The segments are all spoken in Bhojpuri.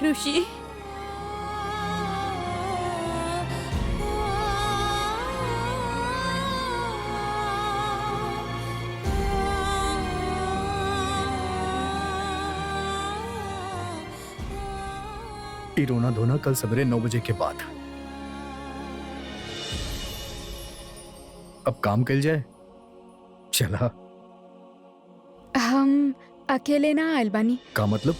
ऋषि। ये रोना धोना कल सवेरे 9 बजे के बाद। अब काम कल जाए। चला। हम अकेले ना आयल बानी। का मतलब?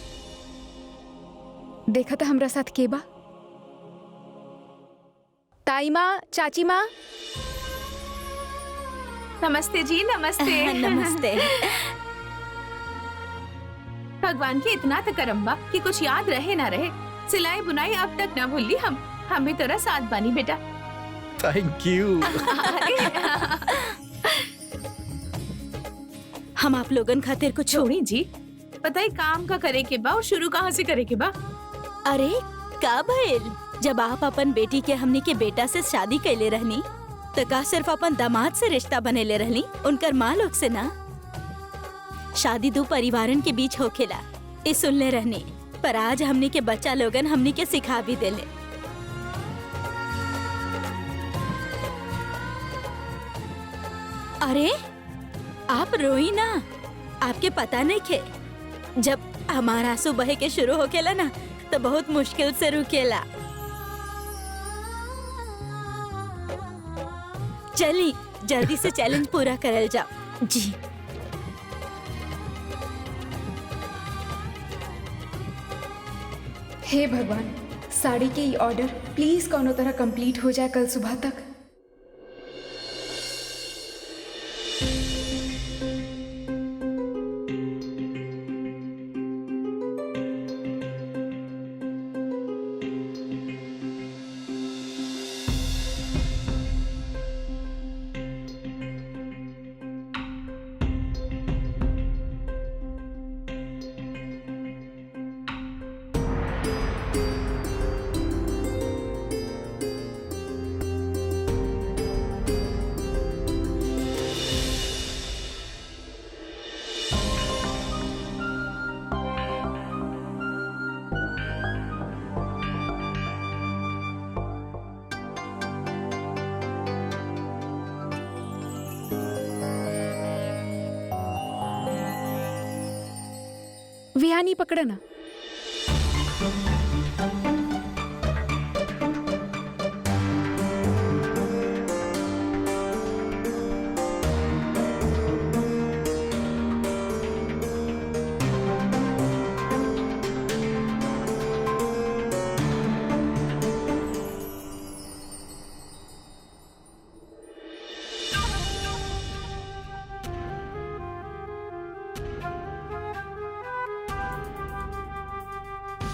देखा था हमरा साथ के बा। ताई माँ, चाची माँ। नमस्ते जी, नमस्ते। नमस्ते। भगवान के इतना तो करम बा कि कुछ याद रहे ना रहे। सिलाई बुनाई अब तक ना भूली। हम भी तेरा साथ बानी बेटा। Thank you. हम आप लोगन खातिर कुछ छोड़ी जी, पता ही काम का करे के बा और शुरू कहाँ से करे के बा। अरे का भइल? जब आप अपन बेटी के हमनी के बेटा से शादी कैले रहनी तो का सिर्फ अपन दामाद से रिश्ता बनेले रहनी, उनकर माँ लोग से ना। शादी दो परिवारन के बीच होखेला, ये सुनले रहनी। पर आज हमनी के बच्चा लोगन हमनी के सिखा भी देले। अरे आप रोई ना, आपके पता नहीं खे, जब हमारा आंसू बहे के शुरू होकेला ना तो बहुत मुश्किल से रुकेला। चली जल्दी से चैलेंज पूरा करल जाओ जी। हे भगवान, साड़ी के ये ऑर्डर प्लीज कोनो तरह कंप्लीट हो जाए कल सुबह तक। विहानी पकड़ा ना।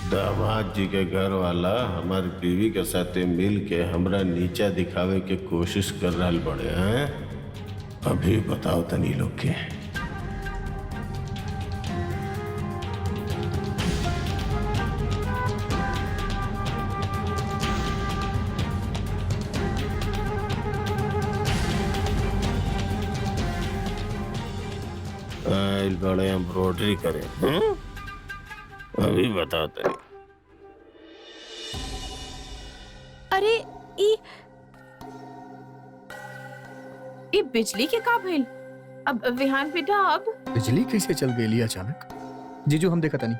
दामाद जी के घर वाला हमारी बीवी के साथ मिल के हमरा नीचा दिखावे के कोशिश कर रहा बड़े हैं। अभी बताओ तनी लोग के। आइल बड़े एम्ब्रॉयडरी करे। अभी बताओ तनी। अरे ये बिजली के का भइल? अब विहान बेटा, अब बिजली कैसे चल गई अचानक? जीजू हम देखा नहीं।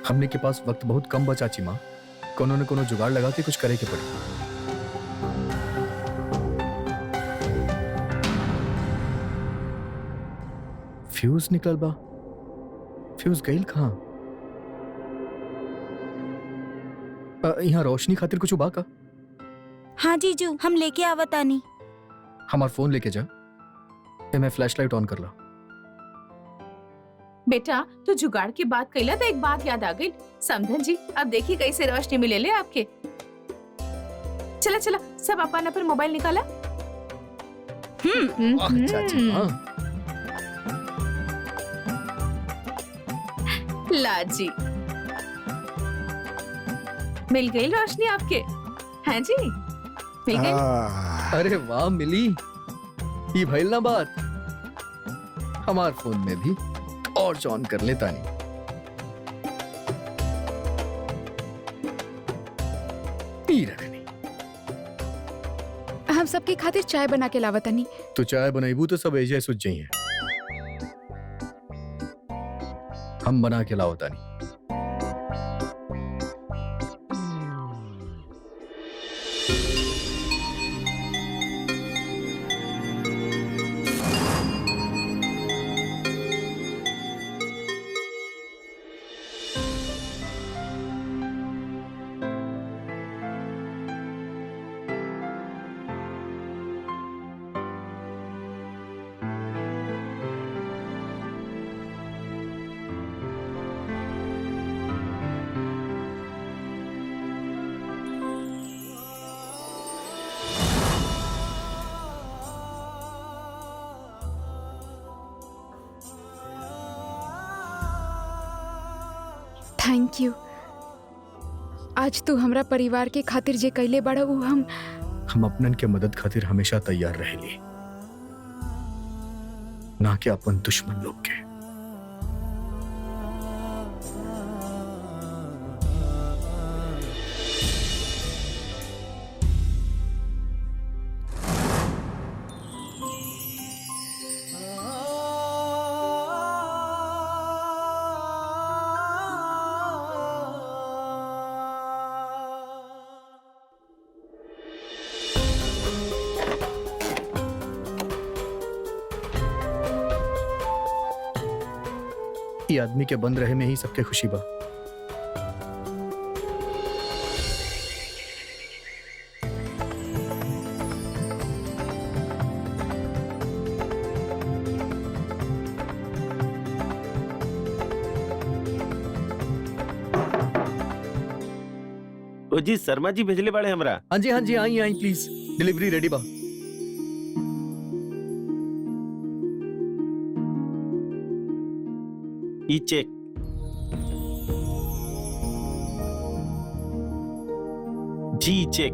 हमने के पास वक्त बहुत कम बचा चाची माँ। कोनो न कोनो जुगाड़ लगा के कुछ करे के पड़ी। फ्यूज निकल बा। फ्यूज गईल कहाँ? यहाँ रोशनी खातिर कुछ बा का? हाँ जीजू, हम लेके आवतानी। हमार फोन लेके जा। मैं फ्लैशलाइट ऑन कर ला। बेटा तो जुगाड़ की बात कैला तो एक बात याद आ गई। समझन जी, अब देखिए कैसे रोशनी मिले ले आपके। चला चला, सब अपन अपन मोबाइल निकाला। ला जी, मिल गई रोशनी आपके? हैं जी, मिल गई। अरे वाह मिली, ये भइल ना बात। हमार फोन में भी टॉर्च ऑन कर लेता नहीं। ई रहनी। हम सबके खातिर चाय बना के लावतनी। तो चाय बनाईबू तो सब एजे सुझ जाइए। हम बना के लावतानी। Thank you. आज तू हमरा परिवार के खातिर जे कैले बड़ा उ हम अपनन के मदद खातिर हमेशा तैयार रहेली, ना कि अपन दुश्मन लोग के। ये आदमी के बंद रहे में ही सबके खुशी बा। ओ जी शर्मा जी भेजले बाड़े हमरा। हाँ जी आई प्लीज, डिलीवरी रेडी बा। ई चेक। जी चेक।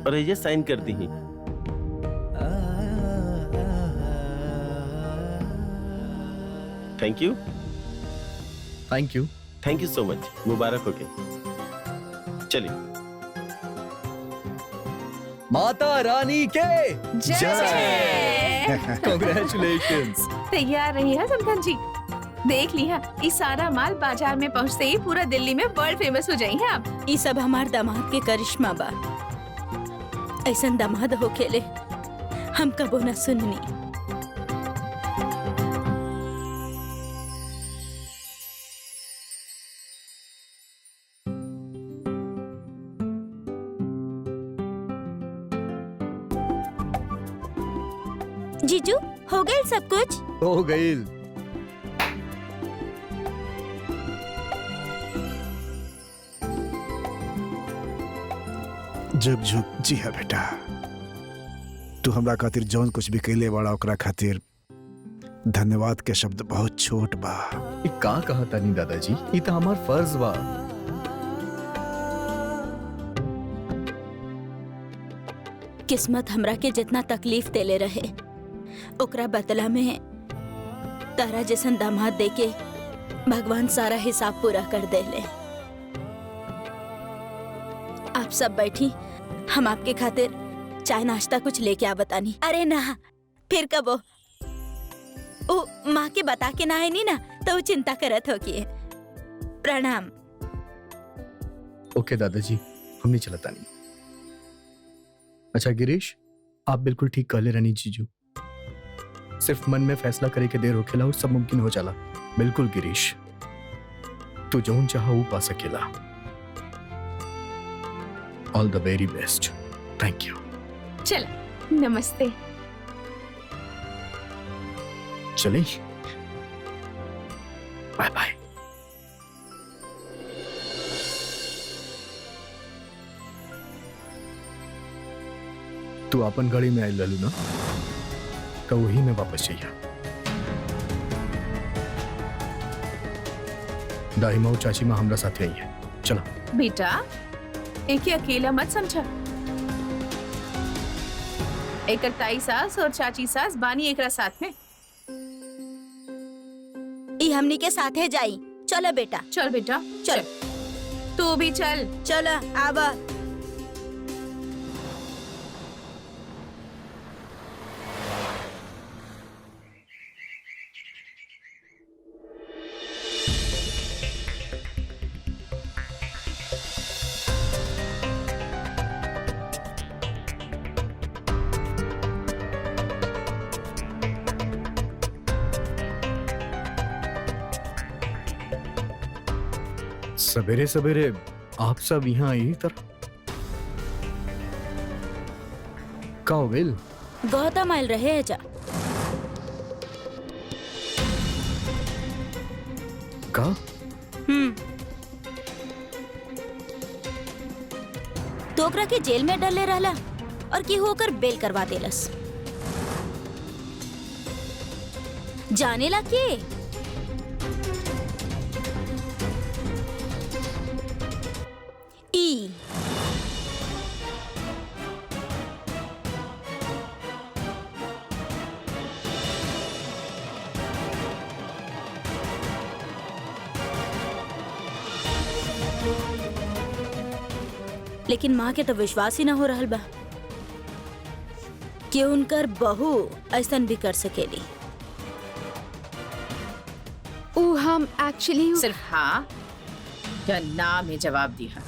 और ये साइन कर दी ही। Thank you. Thank you. Thank you so much. मुबारक हो के। चलिए। माता रानी के जय। कांग्रेचुलेशंस। तैयार रही है समधन जी। देख लिया, इस सारा माल बाजार में पहुंचते ही पूरा दिल्ली में वर्ल्ड फेमस हो जाई हैं आप। ये सब हमार दामाद के करिश्मा बा। ऐसन दामाद होखेले हम कबो न सुननी। जीजू हो गए सब कुछ? हो गई। जुग जुग जी है बेटा। तू हमरा खातिर जौन कुछ भी कैले बड़ा ओकरा खातिर धन्यवाद के शब्द बहुत छोट बा। ये का कहा तानी दादाजी, ये तो हमार फर्ज बा। किस्मत हमरा के जितना तकलीफ देले रहे ओकरा बदला में तारा जैसन दामाद देके भगवान सारा हिसाब पूरा कर देले। आप सब बैठी, हम आपके खातिर चाय नाश्ता कुछ लेके आ बतानी। अरे ना, फिर कब ओ माँ के बता के ना है नी ना तो वो चिंता करत होगी। प्रणाम। ओके दादाजी, हम नहीं चलता नहीं। अच्छा गिरीश, आप बिल्कुल ठीक कहले रहनी जीजू। सिर्फ मन में फैसला करे के देर होखेला और सब मुमकिन हो जाला। बिल्कुल गिरीश, तू जौन चाहा वो पा सकेला। All the very best. Thank you. चलो नमस्ते। चले, बाय बाय। तू अपन गाड़ी में आयल रहलू ना, तो वही में वापस जाइया। दाई माँ चाची माँ हमरा साथ आई है। चलो बेटा, एक ही अकेला मत समझा। एकर ताई सास और चाची सास बानी एकरा साथ में। ई हमनी के साथे जाई। चलो बेटा, चल बेटा चल। तू भी चल। चलो आवा। सवेरे सवेरे आप सब यहाँ आई तरह का हो गइल? गौतम आयल रहे है जा। का तो ओकरा के जेल में डले रहला और की होकर बेल करवा देलस। जाने ला के ई लेकिन माँ के तो विश्वास ही ना हो रहल बा कि उनकर बहू ऐसन भी कर सकेली। ऊ हम एक्चुअली सिर्फ हाँ या ना में जवाब दिया।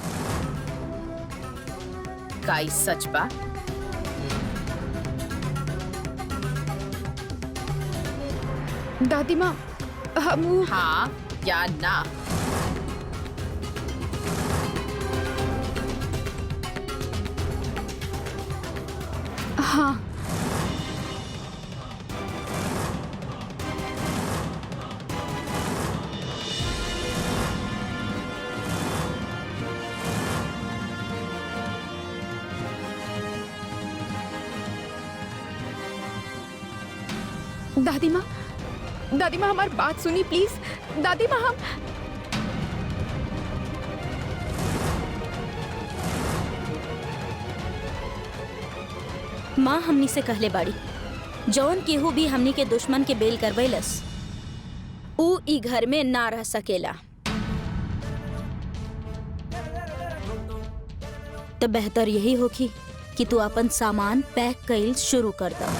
काई सच बा? दादी माँ हम हाँ या ना? हाँ दादी माँ हमारी बात सुनी प्लीज। दादी माँ हम माँ हमनी से कहले बाड़ी जौन केहू भी हमनी के दुश्मन के बेल करवैलस ऊ ई घर में ना रह सकेला। तो बेहतर यही होखी कि तू अपन सामान पैक कइल शुरू कर दा।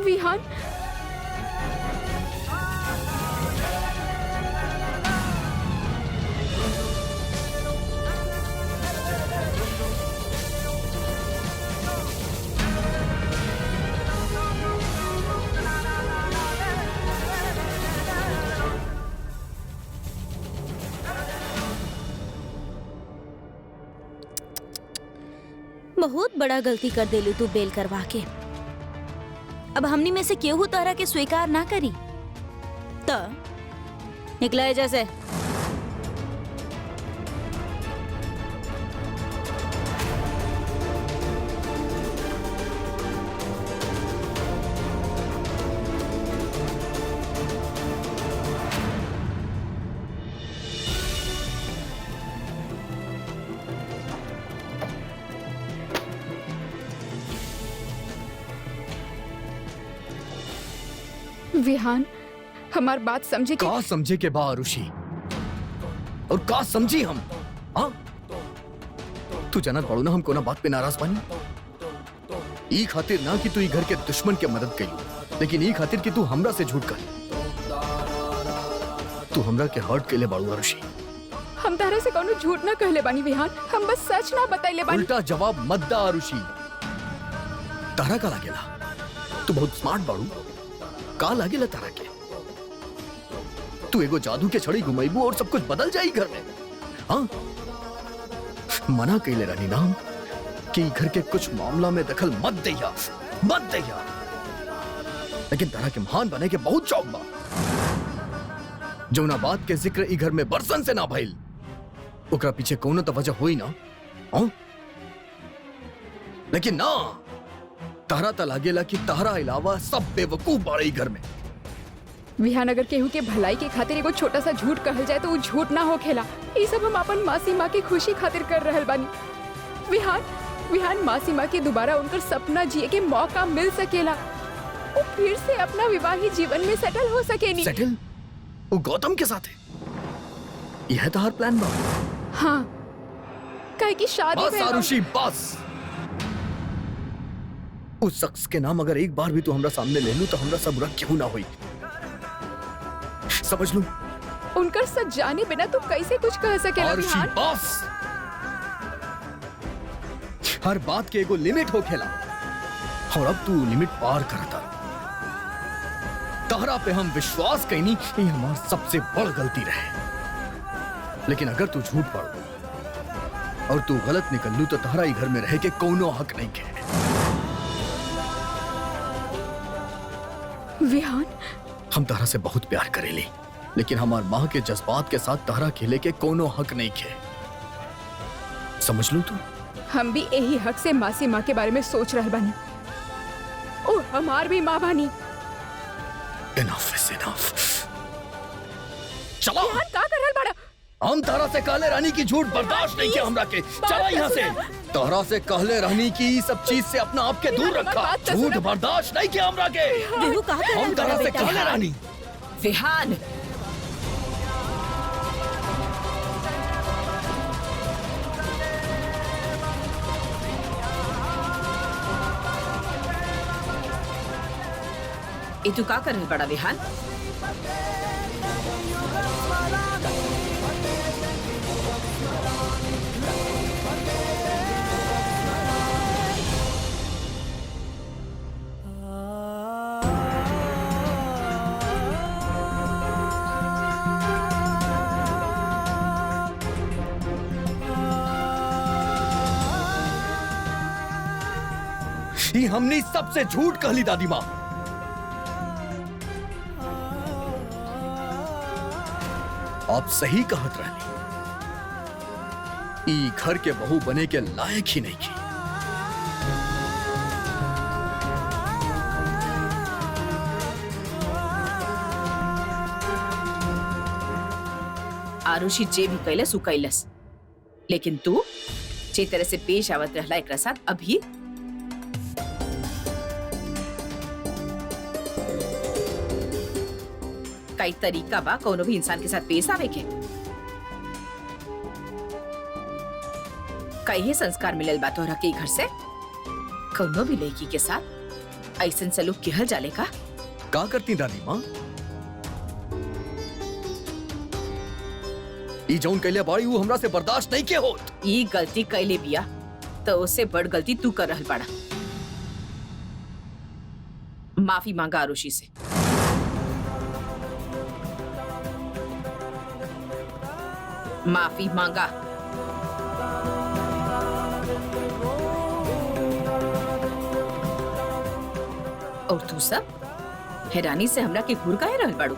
विहान बहुत बड़ा गलती कर देलू तू बेल करवा के। अब हमनी में से केहू तोहरा के स्वीकार ना करी तो निकला है जैसे। विहान हमार बात समझे कि का समझे के बा आरुषि और का समझी हम? हाँ तू जानत पड़ो ना हम कोना बात पे नाराज बानी। ई खातिर ना कि तू ई घर के दुश्मन के मदद कई, लेकिन ई खातिर कि तू हमरा से झूठ कर। तू हमरा के हर्ट केले बाड़ू आरुषि। हम तारा से कौनो झूठ ना कहले बानी विहान, हम बस सच ना बतैले बानी। उल्टा जवाब मत दा आरुषि। तारा का लागेला तू बहुत स्मार्ट बाड़ू। का लागेला तारा के तू एगो जादू के छड़ी घुमाइबू और सब कुछ बदल जाई घर में। हाँ मना कइले रानी नाम कि घर के कुछ मामला में दखल मत दैया, मत दैया। लेकिन तारा के महान बने के बहुत शौक बा। जौना बात के जिक्र ई घर में बरसन से ना भइल ओकरा पीछे कोनो तो वजह होई ना। हाँ लेकिन ना तारा ता लागेला कि तारा अलावा सब बेवकूफ बाड़े ई घर में। विहान अगर केहू के भलाई के खातिर एगो छोटा सा झूठ कहल जाए तो वो झूठ ना होखेला। ये सब हम अपन मासी माँ की खुशी खातिर कर रहल बानी। विहान मासी माँ के दोबारा उनकर सपना जिए के मौका मिल सकेला। वो फिर से अपना विवाहित जीवन में सेटल हो सकेनी। सेटल? वो गौतम के साथ है? यह तो हर प्लान बा। हाँ, काहे की शादी बस में आरुषि बस। उस शख्स के नाम अगर एक बार भी तू हमरा सामने ले लू तो हमरा सब बुरा क्यों ना हुई, समझ लू। उनकर सच जाने बिना तू कैसे कुछ कह सकेला आरुषि विहान? बस। हर बात के एगो लिमिट हो खेला और अब तू लिमिट पार करता। तहरा पे हम विश्वास कईनी, ये हमार सबसे बड़ गलती रहे। लेकिन अगर तू झूठ पड़ और तू गलत निकल लू तो तहरा ही घर में रह के कोनो हक नहीं के। विहान, हम तहरा से बहुत प्यार करेली, लेकिन हमार माँ के जज्बात के साथ तहरा खेले के कोनो हक नहीं के, समझ लू तू। हम भी यही हक से मासी माँ के बारे में सोच रहे बानी। ओ हमार भी माँ बानी। Enough is enough। चलो विहान का कर रहल बाड़ा? हम तहरा से कहले रहनी की झूठ बर्दाश्त नहीं किया हमरा के। चला यहाँ से। तहरा से कहले रहनी की ई सब चीज से अपना आप के दूर रखा। झूठ बर्दाश्त नहीं किया हमरा के। देहू कहा कर हम तहरा से कहले रहनी। विहान, ये तू का कर रहल बड़ा विहान? ये हमने सबसे झूठ कहली दादी माँ। आप सही कहत रहनी, ई घर के बहू बने के लायक ही नहीं की। आरुषि जे भी कैलस उ कैलस, लेकिन तू जे तरह से पेश आवत रहला एकरा साथ अभी कई तरीका बा कोनो भी इंसान के साथ पेश आवे के। कई संस्कार मिलल बा तोहरा के घर से? कोनो भी लड़की के साथ ऐसन सलूक किहल जाले का? का करती दादी माँ? ई जौन कैले बाड़ी वो हमरा से बर्दाश्त नहीं के होत। ई गलती कैले बिया तो उससे बड़ गलती तू कर रहल बाड़ा। माफी मांगा आरुषि से। माफी मांगा। और तू सब हैरानी से हमरा के घूर काहे रहल बाड़ू?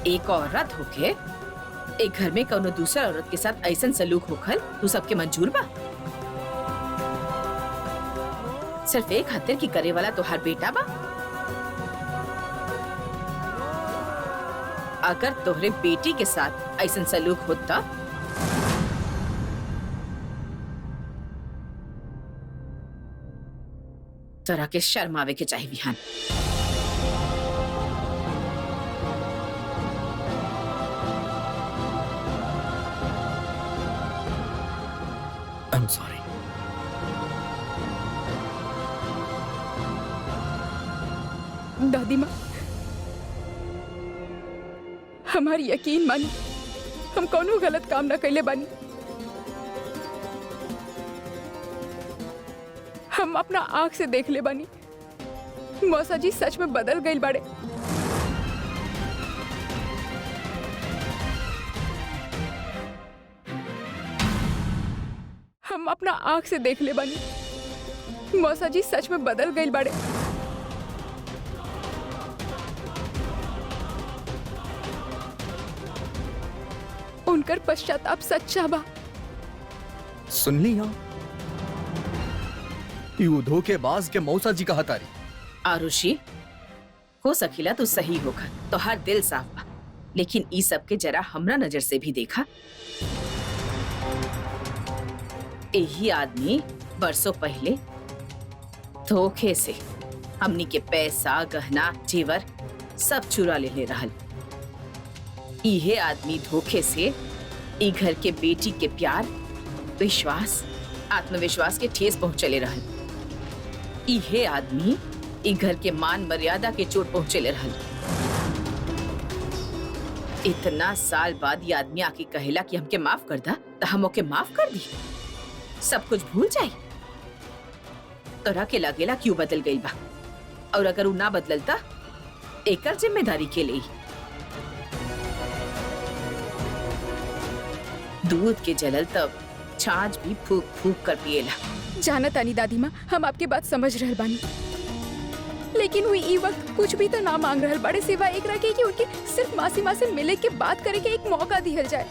एक औरत होके एक घर में कोनो दूसरा औरत के साथ ऐसन सलूक होखल तू सबके मंजूर बा? सिर्फ एक हत्या की करे वाला तोहार बेटा बा? अगर तोहरे बेटी के साथ ऐसन सलूक होता तोरा के शर्म आवे के चाहिए विहान। I'm sorry। दादी माँ, हमारी यकीन मानी, हम कोनो गलत काम ना कैले बानी। हम अपना आँख से देख ले बानी, मौसा जी सच में बदल गई बाड़े। हम अपना आँख से देख ले बानी, मौसा जी सच में बदल गई बाड़े। उनकर पश्चाताप सच्चा बा। सुन ली हाँ, यू धोखेबाज के मौसा जी का हतारी आरुषि, हो सकीला तो सही होगा, तो हर दिल साफ बा, लेकिन ई सब के जरा हमरा नजर से भी देखा। यही आदमी बरसों पहले धोखे से हमनी के पैसा, गहना, जेवर सब चुरा ले रहल। इहे आदमी धोखे से ई घर के बेटी के प्यार, विश्वास, आत्मविश्वास के ठेस पहुंचले रहल। इहे आदमी ई घर के मान मर्यादा के चोट पहुंचले रहल। इतना साल बाद ये आदमी आके कहेला कि हमके माफ कर दा, तो हम ओके माफ कर दी, सब कुछ भूल जाई। तोरा के लगेला क्यों बदल गई बा, और अगर वो ना बदलता एकर जिम्मेदारी के लिए दूध के जलल तब छाछ भी फूक फूक कर पिएला। जाना तानी दादी माँ, हम आपके बात समझ रहल बानी, लेकिन वो ई वक्त कुछ भी तो ना मांग रहल बड़े सिवा एक रखे कि उनके सिर्फ मासी माँ से मिले के बात करे के एक मौका दिहल जाए।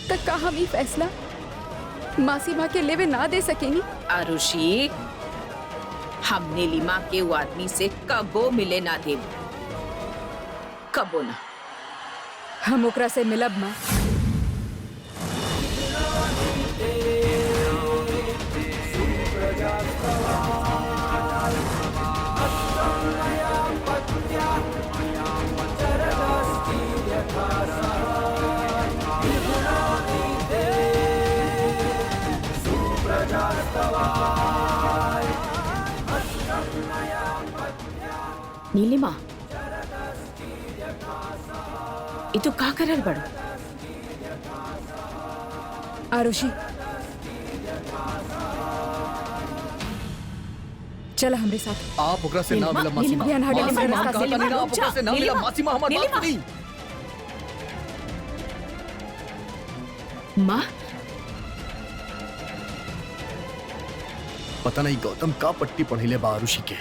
तक का हम ई फैसला मासी माँ के लेवे ना दे सकेंगी? आरुषि, हम नीलिमा के वो आदमी से कबो मिले ना देव, कबो ना। हम ओकरा से मिलब माँ। नीलिमा, ये तो का करल बड़ो? आरुषि, चल हमरे साथ। आप ओकरा से ना मिला मासी माँ। बिहान हटे मासी नीलिमा, माँ, हम कहता नहीं ना, आप ओकरा से ना मिला। नीलिमा, मासी माँ, हमारी बात नीलिमा। सुनी। माँ, पता नहीं गौतम का पट्टी पढ़िले बा आरुषि के।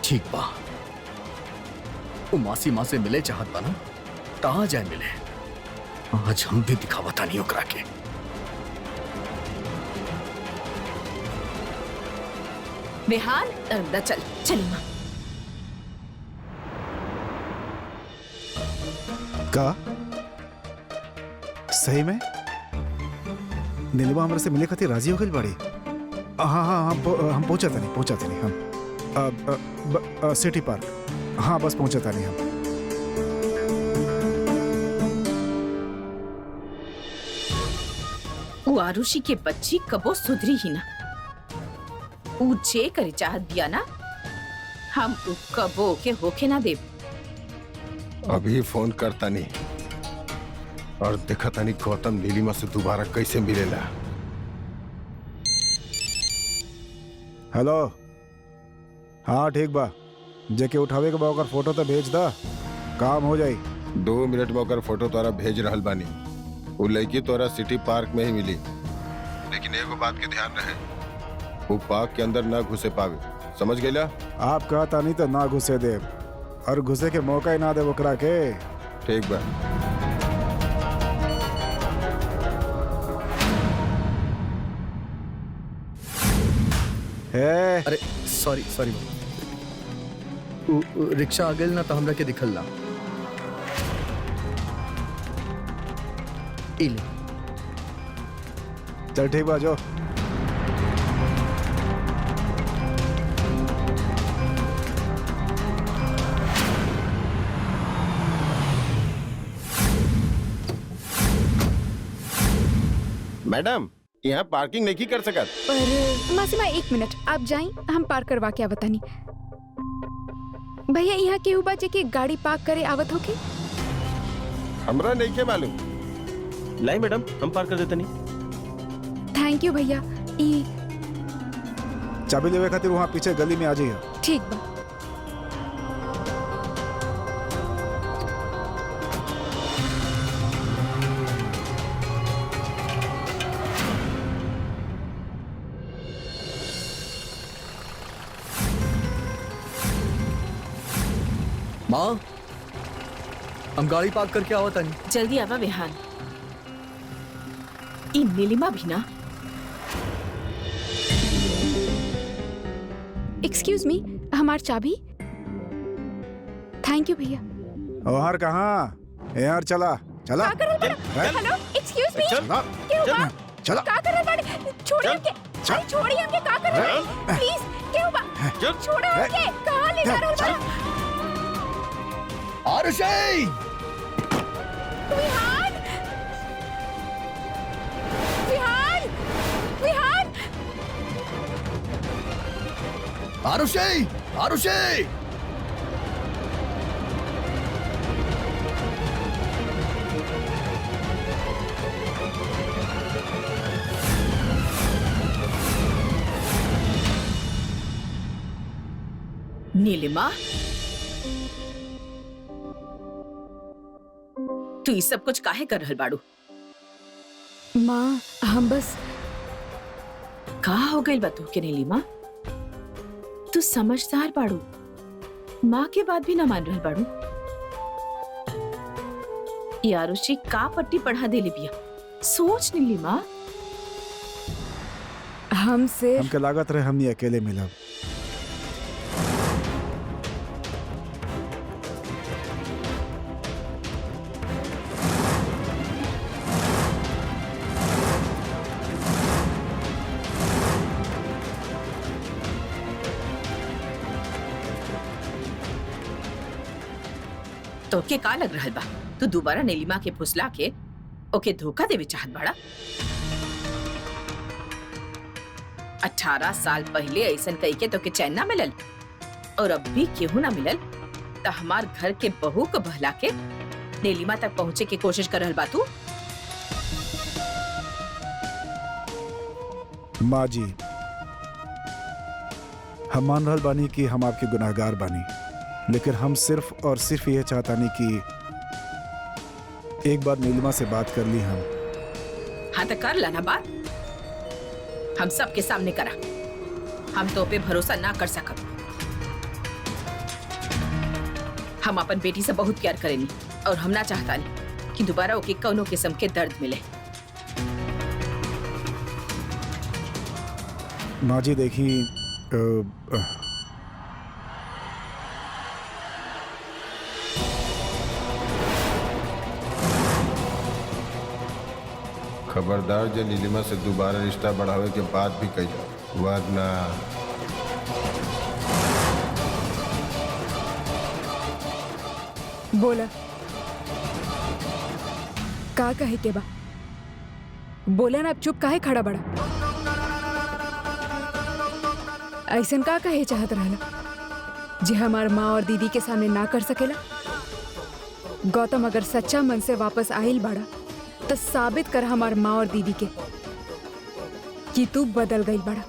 ठीक बा, वो मासी माँ से मिले चाहत बा ना, कहाँ जाए मिले। आज हम भी दिखावता नहीं ओकरा के। विहान, अंदर चल, चली माँ। का सही में नीलिमा हमारे से मिले खातिर राजी हो गई बड़ी? हाँ हाँ हाँ, हम पहुंचाते नहीं हम सिटी पार्क। हाँ बस पहुंचाता नहीं हम। वो आरुषि के बच्ची कबो सुधरी ही ना। ऊ जे करे चाहत बिया ना, हम ऊ कबो के होके ना देव। अभी फोन करता नहीं और देखता नहीं गौतम नीलिमा से दोबारा कैसे मिलेला। हेलो, हाँ ठीक बा, जेके उठावे के बा ओकर फोटो तो भेज दा, काम हो जाई। 2 मिनट में ओकर फोटो तोरा भेज रहल बानी। वो लड़की तोरा सिटी पार्क में ही मिली, लेकिन एगो बात के ध्यान रहे, वो पार्क के अंदर ना घुसे पावे, समझ गईला? आप कहता नहीं तो ना घुसे दे, और घुसे के मौका ही ना दे ओकरा के। ठीक बा। है अरे सॉरी सॉरी, रिक्शा आ गई ना तो हमरा के दिखल ना। इले चल ठीक बा, जो मैडम, यहाँ पार्किंग नहीं कर सकत। पर मासी माँ 1 मिनट, आप जाई, हम पार करवा के आवतानी। भैया यहाँ केहू बा जे के गाड़ी पार्क करे आवत होके? हमरा नहीं के मालूम। लाई मैडम, हम पार कर देते नहीं। थैंक यू भैया। ई चाबी लेवे खातिर वहाँ पीछे गली में आ जाइए। ठीक बा। माँ, हम गाड़ी पार्क करके आवता नहीं। जल्दी आवा विहान। ई नीलिमा भी ना एक्सक्यूज मी, हमार चाबी। थैंक यू भैया। ओहर कहाँ यार? चला चला हेलो एक्सक्यूज मी, चला क्यों बा? चला का कर रहे बाड़े? छोड़िए हमके, अरे छोड़िए हमके, का कर रहे प्लीज? क्यों बा? छोड़ो हमके, कहाँ ले जा रहे हो? आरुषी! विहान, विहान, विहान! आरुषी! आरुषी! नीलिमा, तू ये सब कुछ काहे कर रहल बाड़ू? माँ, हम बस कहा हो गई बतू के नीलिमा? तू समझदार बाड़ू, माँ के बात भी ना मान रहल बाड़ू। यारुषि का पट्टी पढ़ा दे बिया, सोच नीलिमा। हमसे हमके लागत रहे हमनी अकेले मिलब। तो के का लग रहल बा? तू दोबारा नीलिमा के फुसला के ओके धोखा देवे चाहत बाड़ा? 18 साल पहले ऐसन कही के तो के चैन ना मिलल और अब भी केहू ना मिलल त हमार घर के बहू को बहला के नीलिमा तक पहुँचे की कोशिश कर रहल बा तू? माँ जी, हम मान रहल बानी कि हम आपके गुनाहगार बानी, लेकिन हम सिर्फ और सिर्फ ये चाहतानी कि एक बार नीलिमा से बात कर ली हम। हाँ तो कर लाना बात, हम सबके सामने करा। हम तो पे भरोसा ना कर सकब। हम अपन बेटी से बहुत प्यार करेनी और हम ना चाहतानी कि दोबारा ओके कौनो किस्म के दर्द मिले। माँ जी देखी, खबरदार जे नीलिमा से दोबारा रिश्ता बढ़ावे के बात भी कही, वरना बोला का कहे के बा? बोला ना, अब चुप काहे खड़ा बड़ा? ऐसन का कहे चाहत रहला जे हमार माँ और दीदी के सामने ना कर सकेला? गौतम, अगर सच्चा मन से वापस आइल बाड़ा तो साबित कर हमार माँ और दीदी के कि तू बदल गई बड़ा।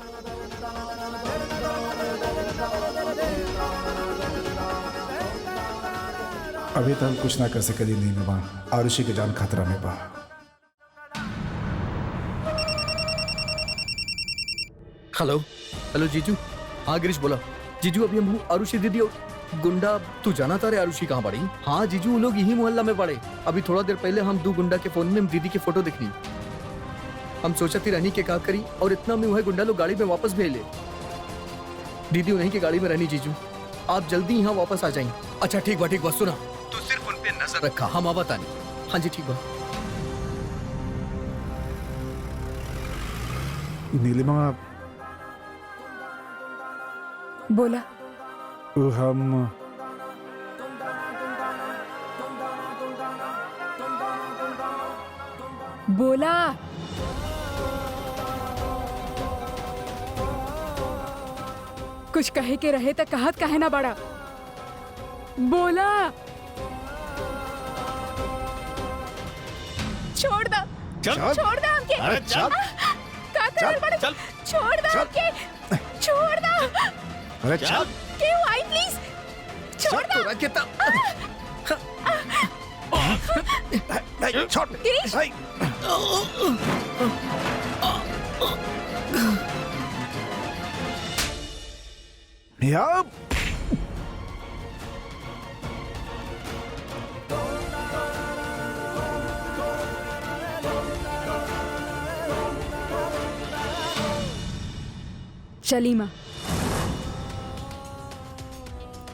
अभी तो हम कुछ ना कर सकेली नीलिमा, आरुषि के जान खतरा में बा। हेलो हेलो जीजू। हाँ गिरीश बोला। जीजू अभी हम आरुषि दीदी और गुंडा, तू जाना तारे आरुषि कहाँ पड़ी? हाँ जीजू, वो लोग यही मोहल्ला में पड़े। अभी थोड़ा देर पहले हम 2 गुंडा के फोन में दीदी की फोटो दिखनी। हम सोचती रहनी के का करी और इतना में वह गुंडा लोग गाड़ी में वापस भेज ले। दीदी उन्हीं की गाड़ी में रहनी। जीजू आप जल्दी यहाँ वापस आ जाएं। अच्छा ठीक बा सुना, तू सिर्फ उन पे नजर रखा, हम आवा तानी। हाँ जी ठीक बा। नीलिमा बोला हम बोला कुछ कहे के रहे तो कहत काहे ना बड़ा? बोला छोड़ दो, छोड़ दो हमके। अरे चल, का कर बड़ा? छोड़ दो हमके, छोड़ दो। अरे चल, क्यों आई प्लीज? छोड़ दो। गिरीश, याब चली माँ,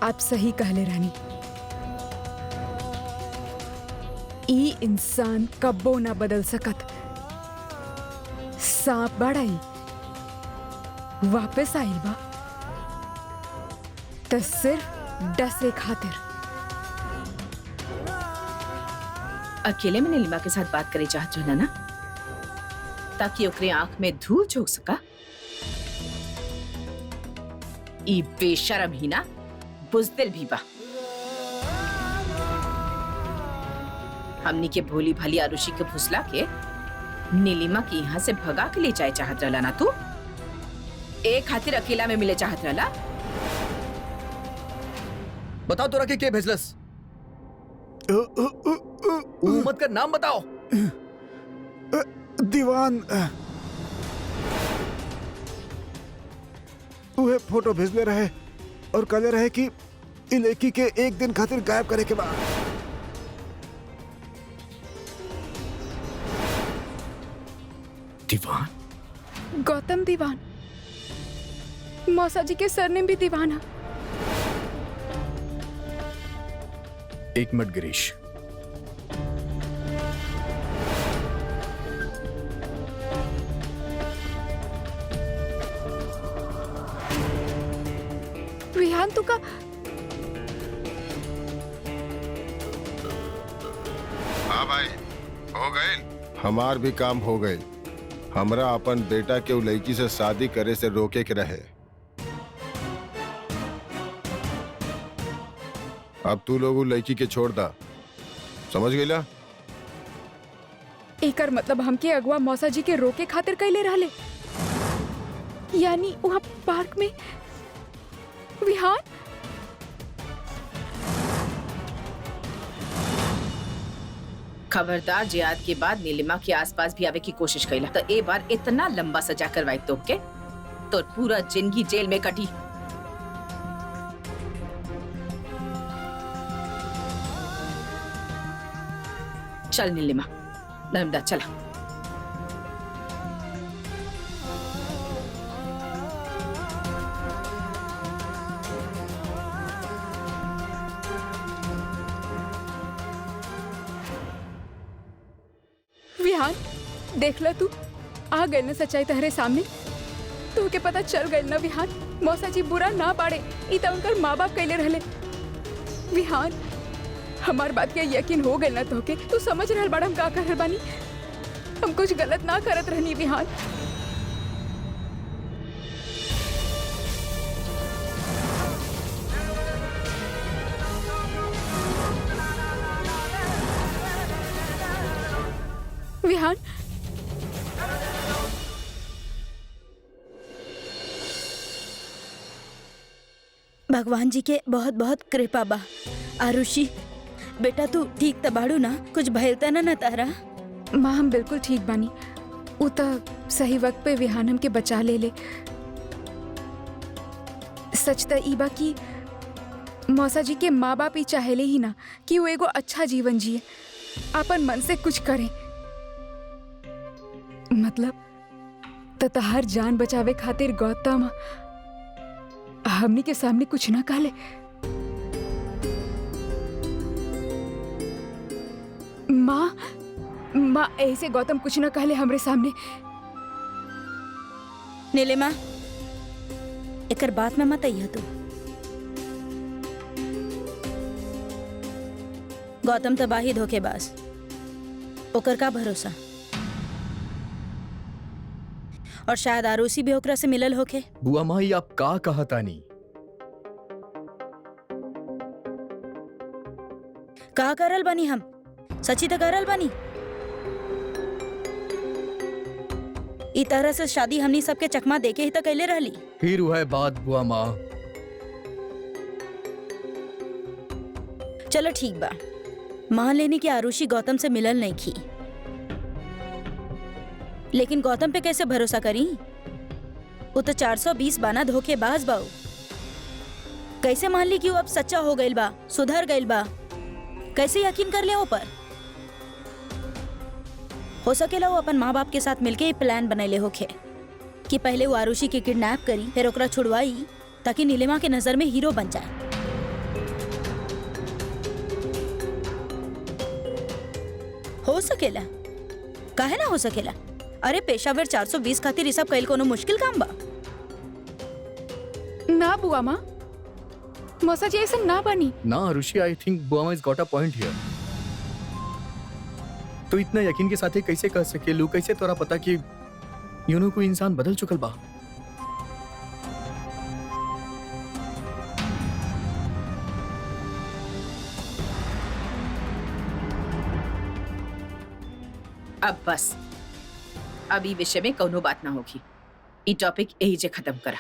आप सही कहले रानी। ई इंसान कब्बो ना बदल सकत। सांप बड़ाई वापस आई बा तो सिर्फ डसे खातिर। अकेले में नीलिमा के साथ बात करे चाहत रहना ना, ताकि ओकरे आंख में धूल झोंक सका। ई बेशरम ही ना बुजदिल भी बा। हमनी के भोली भाली आरुषि के फुसला के नीलिमा की यहाँ से भगा के ले जाए चाहत रहला ना तू? एक खातिर अकेला में मिले चाहत रहला? बताओ तोरा के भेजलस? उम्मत का नाम बताओ। दीवान उहे फोटो भेजले रहे और कहले रहे कि इ लड़की के एक दिन खातिर गायब करे के बाद। दीवान? गौतम दीवान। मौसा जी के सरनेम भी दीवान है। एक मिनट गिरीश, विहान तू का हाँ भाई, हो गए। हमार भी काम हो गए। हमरा अपन बेटा के उ लड़की से शादी करे से रोके के रहे। अब तू लोग उ लड़की के छोड़ दा, समझ गईला? एकर मतलब हमके अगवा मौसा जी के रोके खातिर कैले रहले, यानी वहाँ पार्क में। विहान खबरदार, जियाद के बाद नीलिमा के आसपास भी आवे की कोशिश कैला तो ए बार इतना लंबा सजा करवाई तो के तो पूरा जिंदगी जेल में कटी। चल नीलिमा, नर्मदा चला। विहान देख ला, तू आ गए ना सच्चाई तहरे सामने। तू के पता चल गए ना विहान, मौसा जी बुरा ना पाड़े, ई त उनकर माँ बाप कैले रहले। विहान हमार बात के यकीन हो गए ना तो के? तू समझ रहल बाड़ा हम का कर रहल बानी? हम कुछ गलत ना करत रहनी विहान। विहान भगवान जी के बहुत बहुत कृपा बा। आरुषि बेटा तू ठीक त बाड़ू ना? कुछ भयलता ना तारा? माँ हम बिल्कुल ठीक बानी। उ त सही वक्त पे विहान हमके बचा ले। सच त ई बा कि मौसा जी के माँ बाप ही चाहेले ही ना कि वो एगो अच्छा जीवन जिए, अपन मन से कुछ करे। मतलब तहार जान बचावे खातिर गौतम हमनी के सामने कुछ ना कहले। माँ ऐसे गौतम कुछ ना कहले हमरे सामने। नीलिमा एकर बात में मत अइहा तू। गौतम तबाही धोखेबाज, ओकर का भरोसा। और शायद आरुषि भी ओकरा से मिलल होके। बुआ माई आप का कहा तानी? का करल बानी हम? सच्ची तो करल बानी। ई तरह से शादी हमनी सबके चकमा देके ही तो कैले रहली। फिर वह बात बुआ माँ। चलो ठीक बा, मान लेनी कि आरुषि गौतम से मिलल नहीं की, लेकिन गौतम पे कैसे भरोसा करी? वो तो 420 बाना धोखेबाज बाऊ। कैसे मान ली कि वो अब सच्चा हो गइल बा, सुधर गइल बा? कैसे यकीन कर ले वो पर? हो सकेला वो अपन माँ बाप के साथ मिलके ये प्लान बनैले होखे कि पहले वो आरुषि के किडनैप करी, फिर ओकरा छुड़वाई ताकि नीलिमा के नजर में हीरो बन जाए। हो सकेला, काहे ना हो सकेला। अरे पेशावर 420 खातिर ई सब कईल कोनो मुश्किल काम बा? ना बुआ माँ, मौसा जी ऐसा ना बनी। ना आरुषि, आई थिंक बुआमा is got a point here. तो इतना यकीन के साथ कैसे कह सके लू, कैसे तोरा पता कि कोई इंसान बदल चुकल बा? अब बस, अब ई विषय में कौनो बात ना होगी। ई टॉपिक यही जे खत्म करा।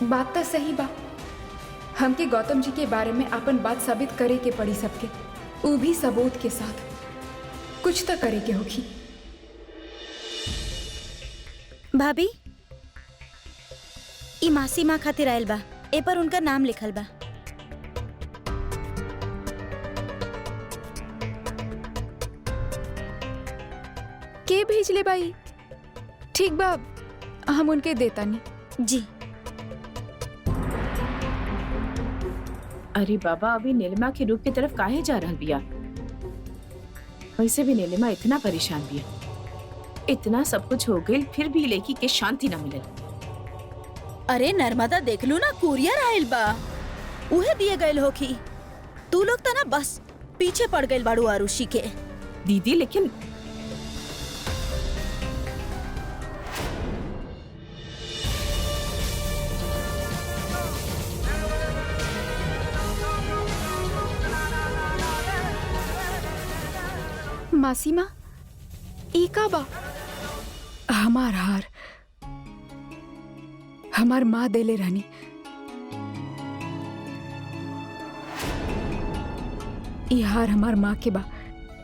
बात तो सही बा, हमके गौतम जी के बारे में अपन बात साबित करे के पड़ी सबके, वो भी सबूत के साथ। कुछ तो करे के होगी। भाभी, ई मासी माँ खातिर आयल बा, ए पर उनका नाम लिखल बा। के भेजले बाई? ठीक बा, हम उनके देता नहीं। जी। अरे बाबा, अभी नीलिमा के रूप की तरफ काहे जा रहल बिया? वैसे भी नीलिमा इतना परेशान बिया, इतना सब कुछ हो गई, फिर भी लड़की के शांति ना मिलल। अरे नर्मदा देख लू ना, कुरियर आयल बा, उहे दिए गए होखी। तू लोग तो ना बस पीछे पड़ गए बाड़ू आरुषि के। दीदी लेकिन मासी माँ, ई का बा? हमार हार हमार माँ देले रहनी। ई हार हमार माँ के बा,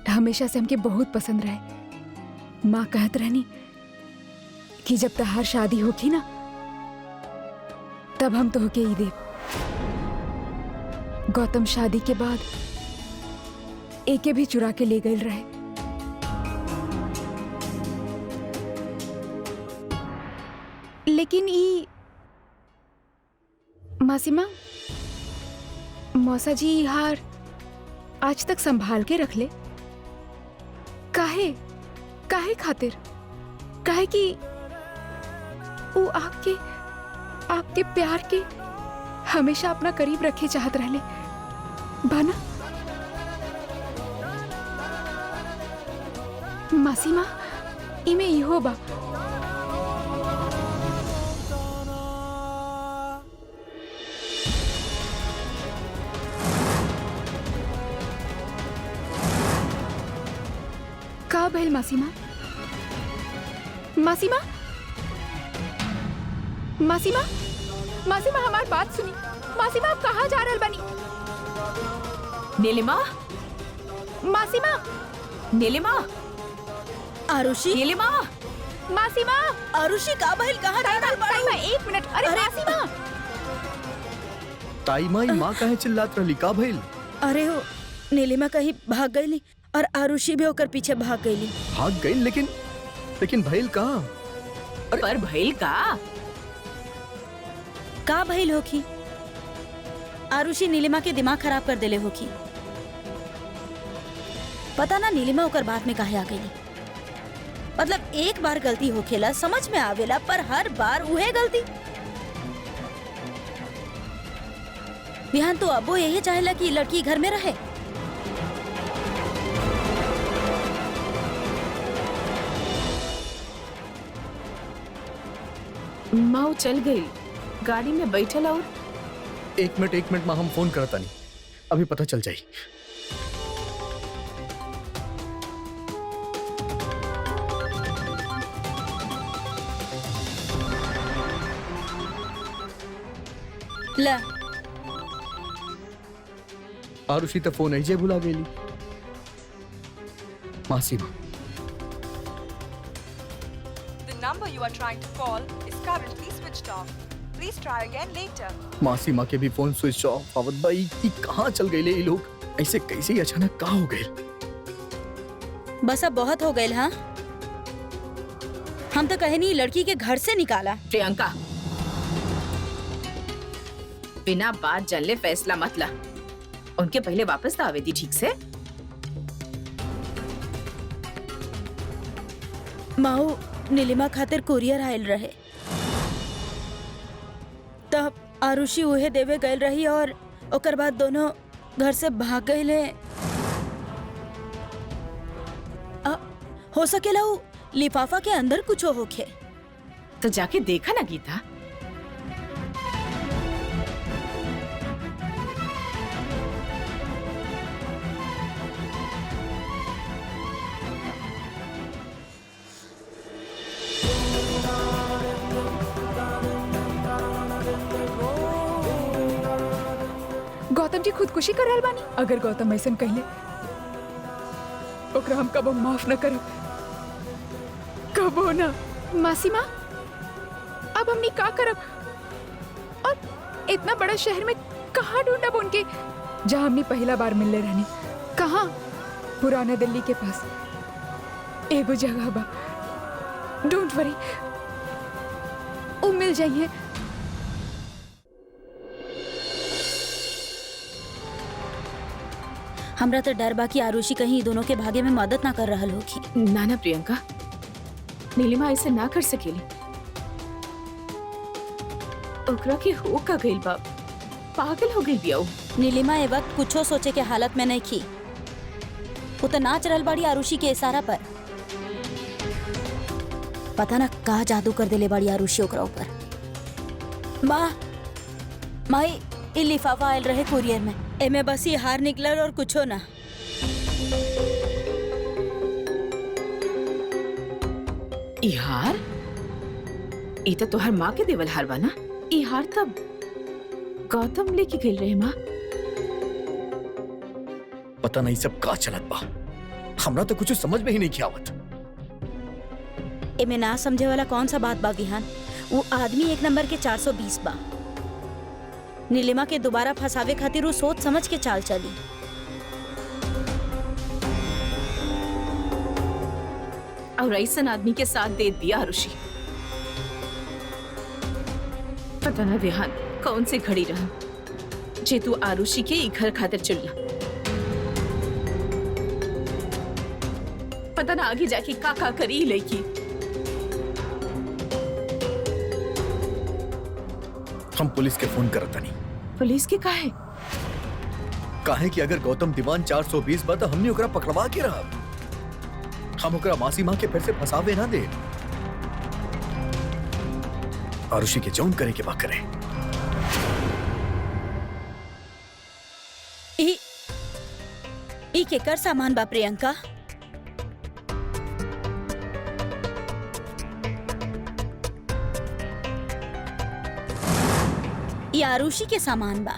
हमेशा से हमके बहुत पसंद रहे। माँ कहत रहनी कि जब तहार शादी होगी ना, तब हम तो होके ई देव। गौतम शादी के बाद एके भी चुरा के ले गए रहे। लेकिन ई मासी माँ, मौसा जी ई हार आज तक संभाल के रख ले। काहे काहे खातिर? काहे कि वो आपके प्यार के हमेशा अपना करीब रखे चाहत रहले बाना। मासी माँ, इमे इहो बा। का भइल मासी माँ? मासी माँ, मासी माँ, मासी माँ, हमारी बात सुनी। मासी माँ, आप कहाँ जा रहल बनी? नीलिमा, मासी माँ, नीलिमा, आरुषि, नीलिमा, मासी माँ, आरुषि का भइल, कहाँ जा रहल बाड़ू? एक मिनट। अरे मासी माँ, ताई माई माँ कहे चिल्लात रहली, का भइल? अरे हो, नीलिमा कहीं भाग गईली और आरुषि भी होकर पीछे भाग गईली। भाग गई? लेकिन भइल कहाँ? पर भइल का भइल होखी? आरुषि नीलिमा के दिमाग खराब कर देले होखी। पता ना नीलिमा होकर बाद में काहे आ गईली। मतलब एक बार गलती होखेला समझ में आवेला, पर हर बार उहे गलती। विहान तो अब वो यही चाहेला कि लड़की घर में रहे। माँ चल गई, गाड़ी में बैठल और एक मिनट माँ, हम फोन करता नहीं, अभी पता चल जाई। ला आरुषि तो फोन ऐजे भुला गेली। मासी माँ, you are trying to call is currently switched off. Please try again later. मासी माँ के भी फोन स्विच ऑफ। अवध भाई ये कहाँ चल गए ले ये लोग? ऐसे कैसे अचानक कहाँ हो गए? बस अब बहुत हो गए हाँ। हम तो कहे नहीं लड़की के घर से निकाला। प्रियंका, बिना बात जानले फैसला मत ला। उनके पहले वापस तो आवे दी ठीक से। माऊ नीलिमा खातिर कुरियर आयल रहे, तब आरुषि उहे देवे गए रही और ओकर बाद दोनों घर से भाग गए। हो सकेला उ लिफाफा के अंदर कुछ होखे। तो जाके देखा ना गीता। गौतम जी खुदकुशी कर रहल बानी। अगर गौतम ऐसन कहले ओकरा हम कबो माफ न करब, कबो ना। मासी माँ, अब हमनी का करब? और इतना बड़ा शहर में कहाँ ढूंढब उनके? जहाँ हमनी पहला बार मिलले रहनी, कहाँ? पुराना दिल्ली के पास एगो जगह बा। डोंट वरी, वो मिल जाइए। हमरा तो डर बा कि आरुषि कहीं दोनों के भागे में मदद ना कर रहल होगी। ना ना प्रियंका, नीलिमा ऐसे ना कर सकेली। ओकरा के हो का गइल बा, पागल हो गई बिया। नीलिमा ए वक्त कुछो सोचे के हालत में नहीं थी। वो तो नाच रहल बाड़ी आरुषि के इशारा पर। पता ना का जादू कर देले बाड़ी आरुषि ओकरा ऊपर। माई ई लिफाफा आयल रहे कुरियर में, एमे बस ये हार निकलल और कुछो ना। ई हार? ई तो तोहर माँ के देवल हार बा ना? ई हार तब गौतम लेके गइल रहे माँ। पता नहीं सब का चलत बा, हमरा तो कुछ समझ में ही नहीं आवत। एमे ना समझे वाला कौन सा बात बा विहान? वो आदमी एक नंबर के 420 बा। नीलिमा के दोबारा फंसावे खातिर वो सोच समझ के चाल चली। और ऐसन आदमी के साथ दे दिया आरुषि। पता ना विहान कौन से घड़ी रहा जे तू आरुषि के ई घर खातिर चुनला। पता ना आगे जाके का करी ई लड़की। हम पुलिस के फोन करत नहीं। पुलिस के काहे? काहे कि अगर गौतम दीवान 420 बा तो हमने ओकरा पकड़वा के रहा। हम ओकरा मासी माँ के फिर से फंसावे ना दे। आरुषि के जौन करे के बा करे। ई केकर सामान बा प्रियंका? ये आरुषि के सामान बा।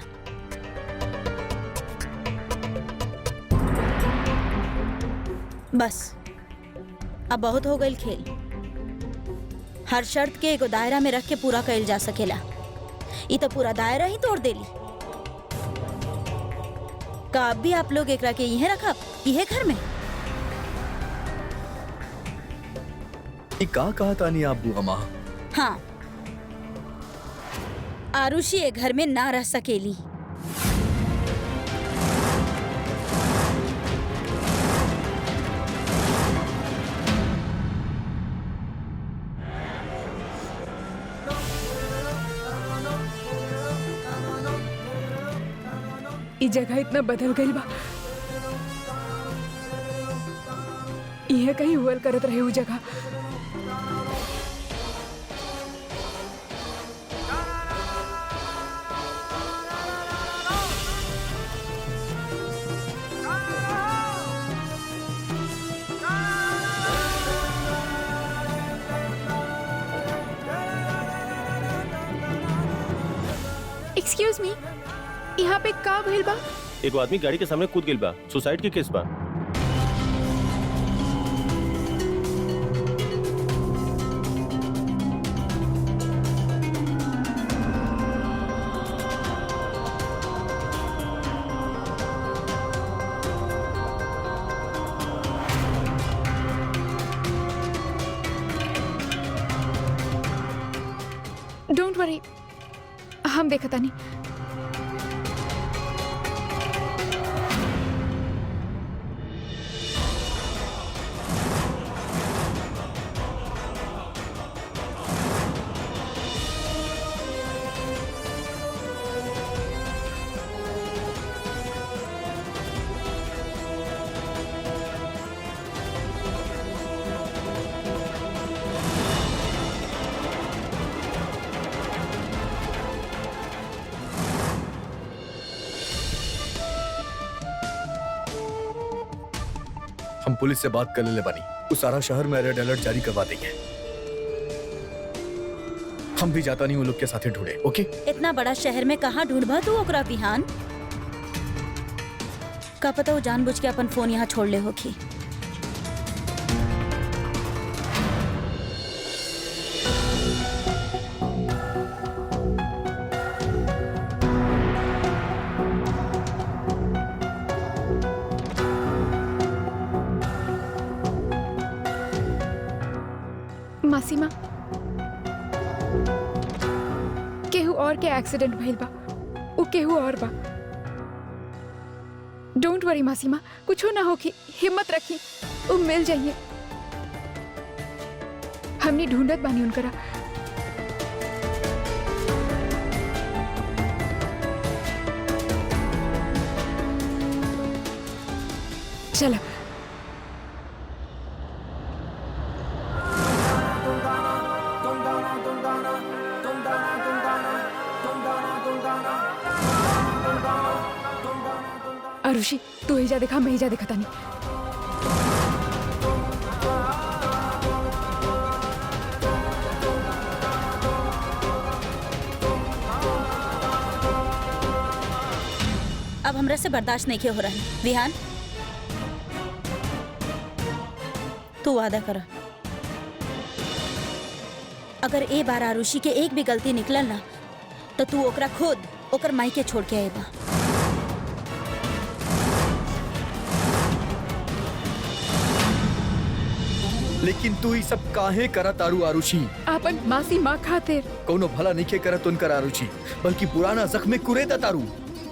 बस अब बहुत हो गई खेल। हर शर्त के एगो दायरा में रख के पूरा कइल जा सकेला। ये तो पूरा दायरा ही तोड़ देली। का अब भी आप लोग एकरा के यहीं रखब, यहीं घर में? का कहा तानी आप बुआ माँ? हाँ, आरुषि ये घर में ना रह सकेली। ई जगह इतना बदल गई बा। यह कहीं हुअल करत रहे उ जगह। एक्सक्यूज मी, यहाँ पे का भइल बा? एगो आदमी गाड़ी के सामने कूद गिल बा। सुसाइड के केस बा। डोंट वरी, हम देखता नहीं। हम पुलिस से बात कर ले बानी, उस सारा शहर में रेड अलर्ट जारी करवा देंगे। हम भी जाता नहीं उन लोग के साथ ढूंढे, ओके? इतना बड़ा शहर में कहाँ ढूंढबा तू ओकरा विहान? का पता वो जानबूझ के अपन फोन यहाँ छोड़ ले होखी। मासीमा, केहू और के एक्सीडेंट भइल बा, उ केहू और बा। डोंट वरी मासीमा, कुछ ना होखी, हिम्मत रखी, उ मिल जाइए। हमने ढूंढत बानी उनकरा। चला। आरुषि, तू ही जा देखा, मैं ही जा देखा तानी। अब हमरा से बर्दाश्त नहीं हो रहा है। विहान, तू वादा कर, अगर ए बार आरुषि के एक भी गलती निकलल ना तो तू ओकरा खुद ओकर माई के छोड़ के आएगा। लेकिन तू ही सब काहे करत तारू आरुषि? आपन मासी माँ खातिर कोनो भला नहीं करत उनकर आरुषि, बल्कि पुराना जख्म कुरेदा तारू।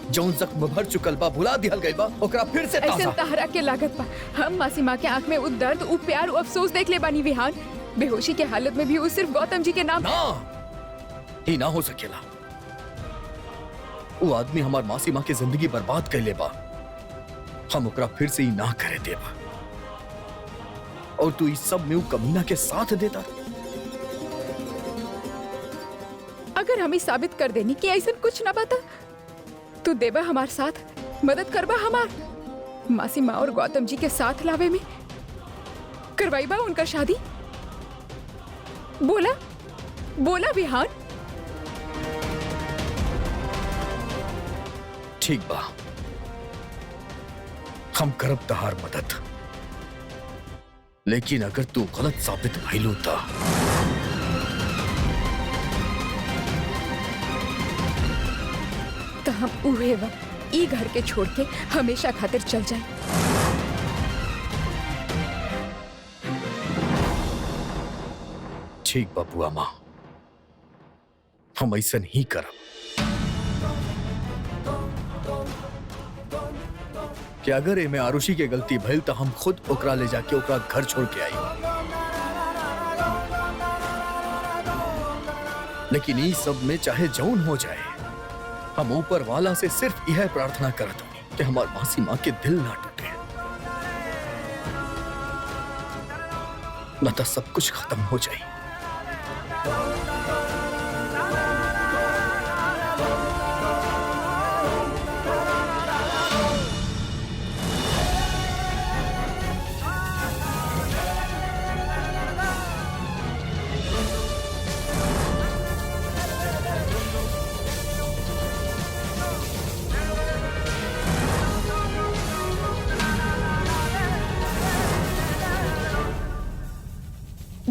जौन जख्म भर चुकल बा, भुला दिहल गइल बा, ओकरा फिर से ऐसे ताजा। तहरा के लागत बा। हम मासी माँ के आंख में उ दर्द, उ प्यार, उ अफसोस देख ले बानी विहान। बेहोशी के हालत में भी उ सिर्फ गौतम जी के नाम। ना, ही ना हो सकेला। वो आदमी हमार मासी माँ की जिंदगी बर्बाद कैले बा, हम ओकरा फिर से ही ना करे देबा। और तू इस सब में उ कमीना के साथ देता। अगर हमें साबित कर देनी कि ऐसा कुछ ना पता, तू देबा हमार साथ, मदद करबा हमार मासी माँ और गौतम जी के साथ लावे में, करवाईबा उनका शादी। बोला बोला विहान। ठीक बा, हम करब तहार मदद, लेकिन अगर तू गलत साबित भइलू ता तो हम उहे वक्त ई घर के छोड़ के हमेशा खातिर चल जाए। ठीक बा बुआ माँ, हम ऐसा नहीं करब। कि अगर एमे आरुषि के गलती भइल तो हम खुद ओकरा ले जाके ओकरा घर छोड़ के आई। लेकिन ई सब में चाहे जौन हो जाए, हम ऊपर वाला से सिर्फ यह प्रार्थना करत हूं कि हमार मासी माँ के दिल ना टूटे, न तो सब कुछ खत्म हो जाए।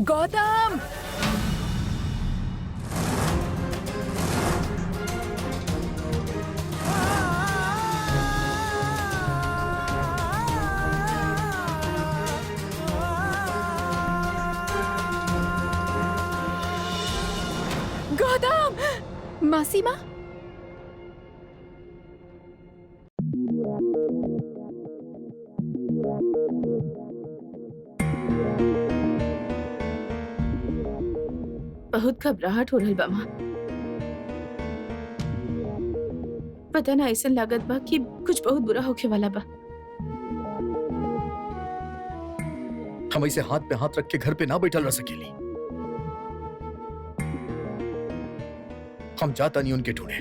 गौतम, गौतम! मासी माँ? बहुत घबराहट हो रहल बा माँ। पता ना ऐसा लागत बा कि कुछ बहुत बुरा होखे वाला बा। हम ऐसे हाथ पे हाथ रख के घर पे ना बैठल रह सकेली। हम जाता नहीं उनके ढूंढे।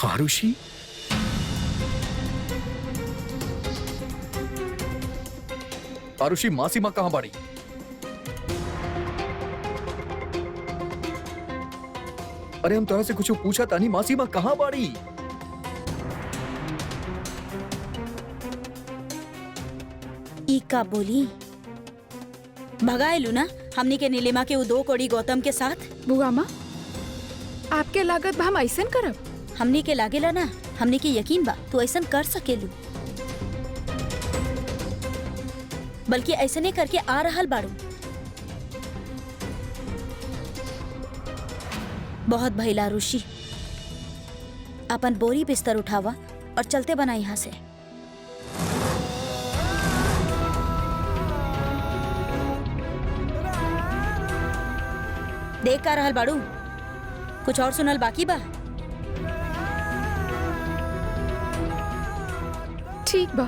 आरुषि, आरुषि, मासी माँ कहां बाड़ी? अरे हम तोरा से कुछ पूछा था नहीं, मासी माँ कहां बाड़ी? ई का बोली भगाएलू ना हमनी के नीलिमा के उ 2 कोड़ी गौतम के साथ। बुआ माँ, आपके लागत बा हम ऐसन करब? हमनी के लागेला ना, हमनी के यकीन बा तू ऐसन कर सकेलू, बल्कि ऐसने करके आ रहल बाड़ू। बहुत भइला ऋषि, अपन बोरी बिस्तर उठावा और चलते बना यहाँ से। देख का रहल बाड़ू, कुछ और सुनल बाकी बा? ठीक बा।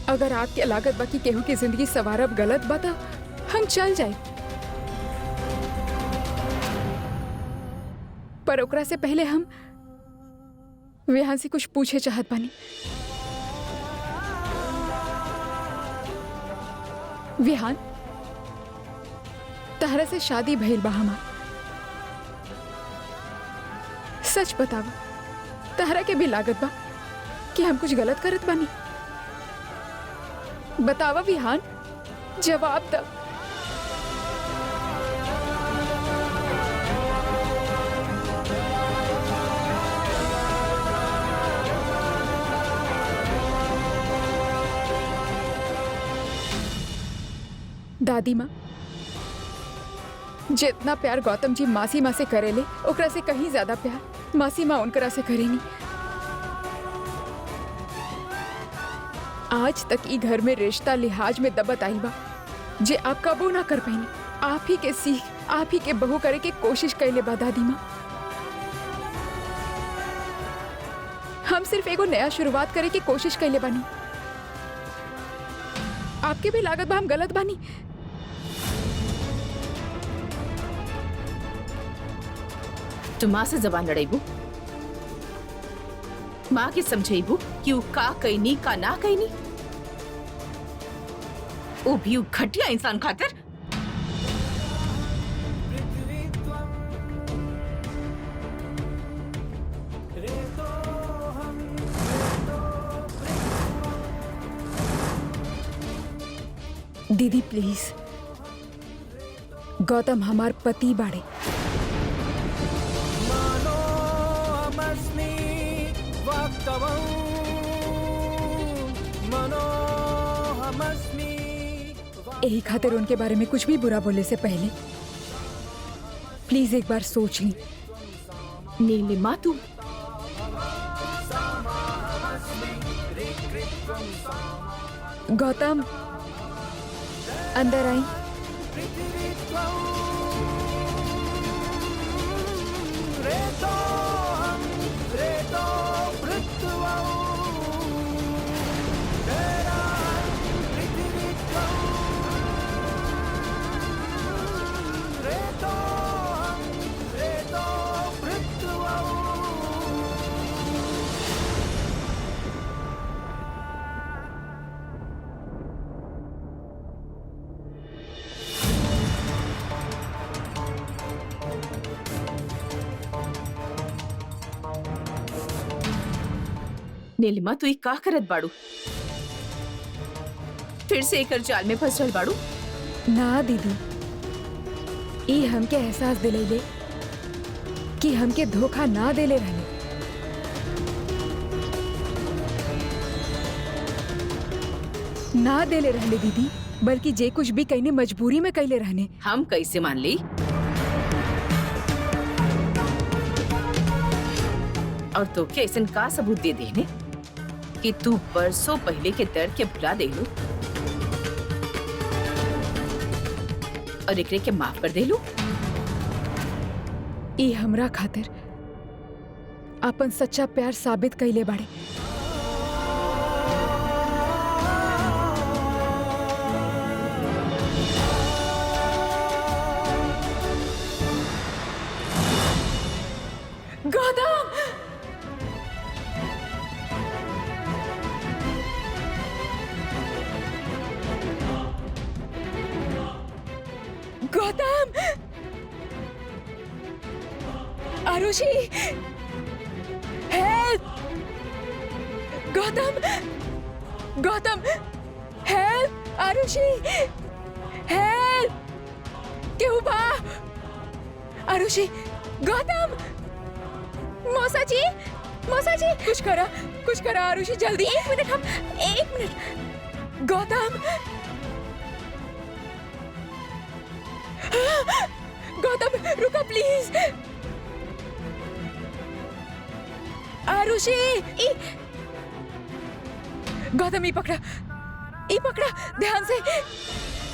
अगर आपके लागत बा कि केहू की जिंदगी सवारब गलत बा त हम चल जाए, पर ओकरा से पहले हम विहान से कुछ पूछे चाहत बानी। विहान, तहरा से शादी भइल बा हमार, सच बतावा, तहरा के भी लागत बा कि हम कुछ गलत करत बानी? बतावा विहान, जवाब द। दादी माँ, जितना प्यार गौतम जी मासी माँ से करेले, ओकरा से कहीं ज्यादा प्यार मासी माँ उनकरा से करेनी। आज तक ई घर में रिश्ता लिहाज में दबत आई बा, जे आप कबू ना कर पाईनी। आप ही के सीख, आप ही के बहू करे के कोशिश कैले बा दादी माँ। हम सिर्फ एगो नया शुरुआत करे की कोशिश कैले बानी। आपके भी लागत बा हम गलत बानी। तू माँ से जबान लड़ाईबू, माँ के समझाईबू कि उ का कईनी का ना कईनी, वो भी उ घटिया इंसान खातिर। दीदी प्लीज, गौतम हमार पति बाड़े। यही खातिर उनके बारे में कुछ भी बुरा बोलने से पहले प्लीज एक बार सोच ली। नीलिमा, तू गौतम अंदर आई। नीलिमा, तू का करत बाड़ू? फिर से एकर जाल में फंस रहल बाड़ू? ना दीदी, ई हमके एहसास दिलैले कि हमके धोखा ना देले रहने। ना देले रहले दीदी, बल्कि जे कुछ भी कहने मजबूरी में कहले रहने। हम कैसे मान ली? और तो क्या ऐसा का सबूत दे देने कि तू बरसों पहले के दर्द के भुला दे लू और एकरे के माफ कर दे लू? ई हमरा खातिर अपन सच्चा प्यार साबित कैले बाड़े। Gautam! Gautam! Arushi! Help! Gautam! Gautam! Help! Arushi! Help! क्यों बा? आरुषि! गौतम! मौसा जी! मौसा जी! कुछ करा आरुषि, जल्दी। एक मिनट। गौतम! गौतम रुको प्लीज। आरुषि! गौतम ई पकड़ा, ध्यान से,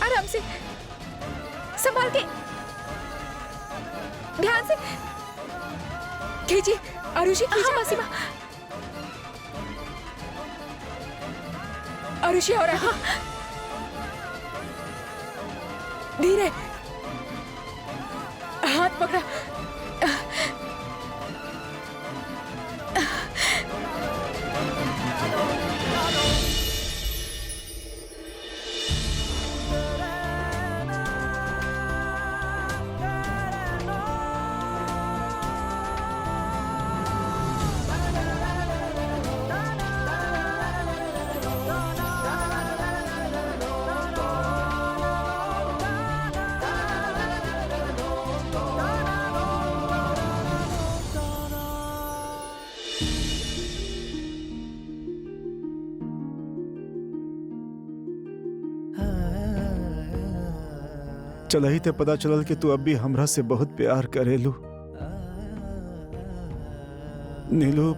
आराम से, संभाल के, ध्यान से खींचिए। आरुषि खींचिए। मासीमा। आरुषि और धीरे, हाथ पकड़ा। चलही ते पता चलल कि तू अब भी हमरा से बहुत प्यार करेलू। नीलू,